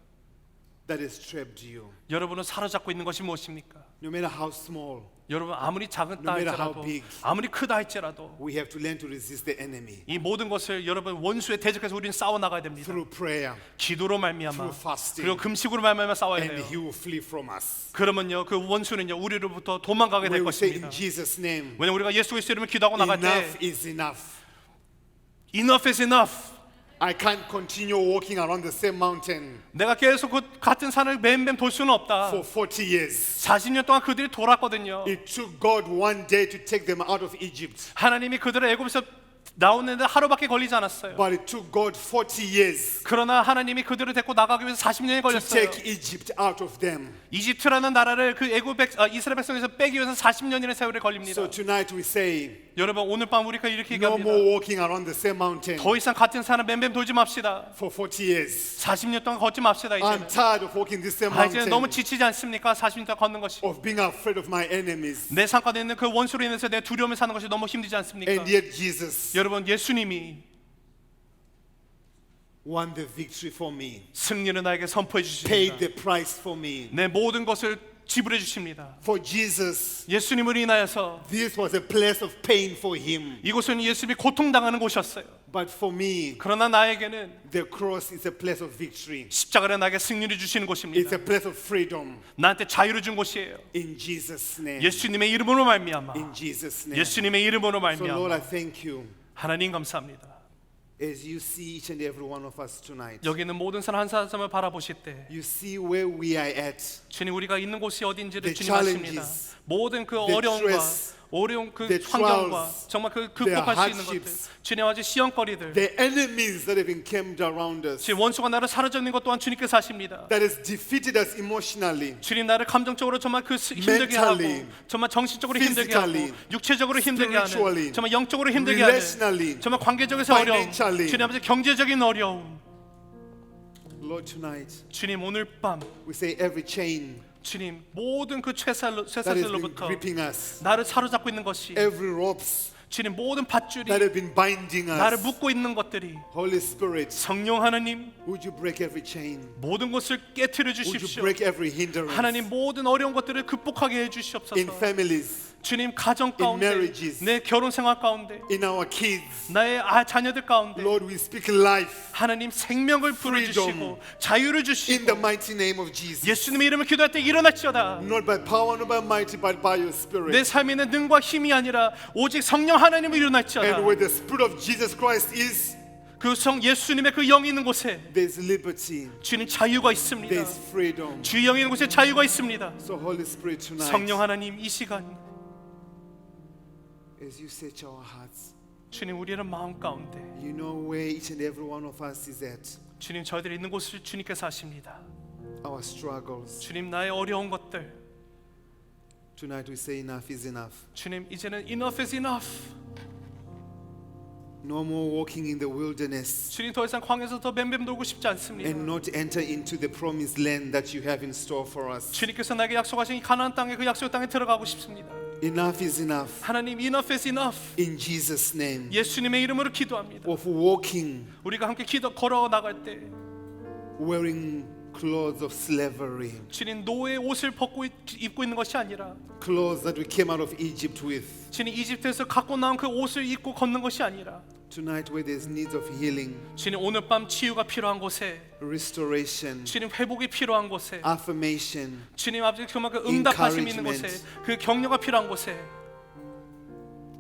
that has trapped you? 여러분을 사로잡고 있는 것이 무엇입니까? No matter how small, 여러분 아무리 작다 No matter how 할지라도 big. 아무리 크다 할지라도 we have to learn to resist the enemy 이 모든 것을 여러분 원수에 대적해서 우리는 싸워 나가야 됩니다. through prayer, 기도로 말미암아 through fasting, 그리고 금식으로 말미암아 싸워야 and 돼요. he will flee from us. 그러면요 그 원수는요 우리로부터 도망가게 We 될 will say 것입니다. in Jesus' name, 왜냐면 우리가 예수 그리스도 이름을 기도하고 나갈 때 enough is enough. Enough is enough. I can't continue walking around the same mountain 내가 계속 그 같은 산을 맴맴 돌 수는 없다. for 40 years. 40년 동안 그들이 돌았거든요. It took God one day to take them out of Egypt, 하나님이 그들을 애굽에서 나오는데 하루밖에 걸리지 않았어요. but it took God 40 years 그러나 하나님이 그들을 데리고 나가기 위해서 40년이 to 걸렸어요. take Egypt out of them. 이집트라는 나라를 그 이스라엘 백성에서 빼기 위해서 40년이라는 세월이 걸립니다. So tonight we say, 여러분 오늘 밤 우리가 이렇게 no 얘기합니다. more walking around the same mountain 더 이상 같은 산을 맴맴 돌지 맙시다. for 40 years. 40년 동안 걷지 맙시다. I'm 이제는. tired of walking this same 이제는 너무 mountain, 지치지 않습니까? 40년 동안 걷는 것이. of being afraid of my enemies. 내 상가에 있는 그 원수로 인해서 내 두려움을 사는 것이 너무 힘들지 않습니까? And yet Jesus 여러분 예수님이 won the victory for me, 승리를 나에게 선포해 paid 주십니다. the price for me. 내 모든 것을 지불해 주십니다. For Jesus, 예수님을 인하여서 this was a place of pain for him. 이곳은 예수님이 고통당하는 곳이었어요. But for me, 그러나 나에게는 the cross is a place of victory. 십자가는 나에게 승리를 주시는 It's 곳입니다. a place of freedom. 나한테 자유를 준 곳이에요. In Jesus' name. 예수님의 이름으로 말미암아. In Jesus' name. 예수님의 이름으로 So Lord, 말미암아. I thank you 하나님 감사합니다. as you see each and every one of us tonight. 여기 있는 모든 사람 한 사람을 바라보실 때 You see where we are at. 주님 우리가 있는 곳이 어딘지를 The 주님 아십니다. challenges, 모든 그 the 어려움과 stress, 어려운 그 the 환경과 trials, 정말 그 the 극복할 수 있는 것들 hardships, 주님 아버지 시험거리들 The enemies that have encamped around us, 주님 원수가 나를 사로잡는 있는 것 또한 주님께서 하십니다. that has defeated us emotionally, 주님 나를 감정적으로 정말 힘들게 mentally, 하고 정말 정신적으로 힘들게 하고 physically, 육체적으로 힘들게 하는 spiritually, 정말 영적으로 힘들게 하는 relationally, 정말 관계적에서 어려움 financially. 주님 아버지 경제적인 어려움 Lord, tonight 주님 오늘 밤 we say every chain 주님 모든 그 that has been 쇠사슬로부터 gripping us, 나를 사로잡고 있는 것이 every ropes 주님 모든 밧줄이 that have been binding 나를 us, 묶고 있는 것들이 Holy Spirit, 성령 하나님 would you break every chain? 모든 것을 깨트려 Would you 주십시오. break every hindrance 하나님 모든 어려운 것들을 극복하게 해 in 주시옵소서. families, 주님 가정 가운데 marriages, 내 결혼 생활 가운데 in our kids? 나의 자녀들 가운데 Lord, we speak life 하나님 생명을 부어주시고 freedom. 자유를 in the 주시고 mighty name of Jesus. 예수님의 이름을 기도할 때 일어날지어다. Not by power, not by mighty, but by your 내 Spirit. 삶에 있는 능과 힘이 아니라 오직 성령 하나님을 일어날지어다. And where the Spirit of Jesus Christ is, 그 성 예수님의 그 영이 있는 곳에 there's liberty, 주님 자유가 있습니다. there's freedom. 주의 영이 있는 곳에 자유가 있습니다. So Holy Spirit, tonight, 성령 하나님 이 시간 as you search our hearts, 주님 우리의 마음 가운데 you know where each and every one of us is at. 주님 저희들이 있는 곳을 주님께서 아십니다. Our struggles. 주님 나의 어려운 것들 Tonight we say enough is enough. 주님 이제는 enough is enough. No more walking in the wilderness 주님 더 이상 광야에서 더 맴맴 돌고 싶지 않습니다. and not enter into the promised land that you have in store for us. 주님께서 나에게 약속하신 이 가나안 땅에 그 약속의 땅에 들어가고 싶습니다. Enough is enough. 하나님 enough is enough. In Jesus' name. 예수님의 이름으로 기도합니다. Of walking, 우리가 함께 걸어 나갈 때 wearing clothes of slavery, 주님 노예의 옷을 입고 있는 것이 아니라 clothes that we came out of Egypt with. 주님 이집트에서 갖고 나온 그 옷을 입고 걷는 것이 아니라 Tonight where there's needs of healing, 주님 오늘 밤 치유가 필요한 곳에 restoration, 주님 회복이 필요한 곳에 affirmation, 주님 아버지 정말 그 응답하심이 있는 곳에 encouragement. 그 격려가 필요한 곳에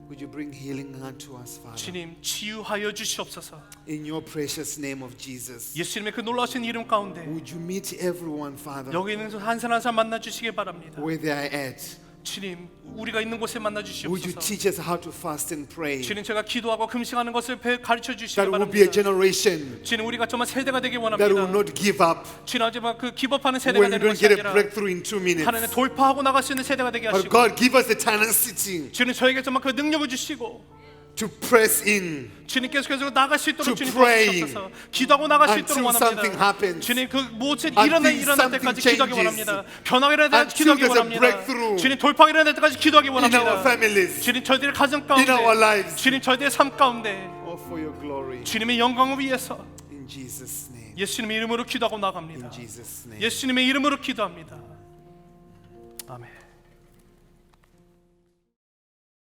would you bring healing unto us, Father? 주님 치유하여 주시옵소서. In your precious name of Jesus. 예수님의 그 놀라우신 이름 가운데 Would you meet everyone, Father, 여기 있는 한 사람 한 사람 만나 주시길 바랍니다. where they are at? 주님 우리가 있는 곳에 만나 Would you 주시옵소서. teach us how to fast and pray? 주님 제가 기도하고 금식하는 것을 가르쳐 That 주시길 will be a 바랍니다. generation 주님 우리가 정말 세대가 되길 that will 원합니다. not give up 주님 하지만 그 기법하는 세대가 when we 되는 don't 것이 get a 아니라 breakthrough in 2 minutes. 하나님 돌파하고 나갈 수 있는 세대가 되게 But 하시고 God, give us the tenacity 주님 저에게 정말 그 능력을 주시고 to press in 주님 계속해서 나갈 수 있도록 To 주님 pray 도와주시옵소서. 기도하고 나갈 수 있도록 until something 원합니다. happens. 주님 그 무엇을 Until 일어날 때까지 something 기도하기 changes. 원합니다. 변화가 일어날 때까지 Until 기도하기 there's a 원합니다. breakthrough 주님 돌파가 일어날 때까지 기도하기 in our 원합니다. families, 주님 저희들의 가정 in our 가운데 lives, 주님 저희들의 삶 가운데 all for your glory. 주님의 영광을 위해서 In Jesus' name. 예수님의 이름으로 기도하고 나갑니다. In Jesus' name. 예수님의 이름으로 기도합니다. 아멘.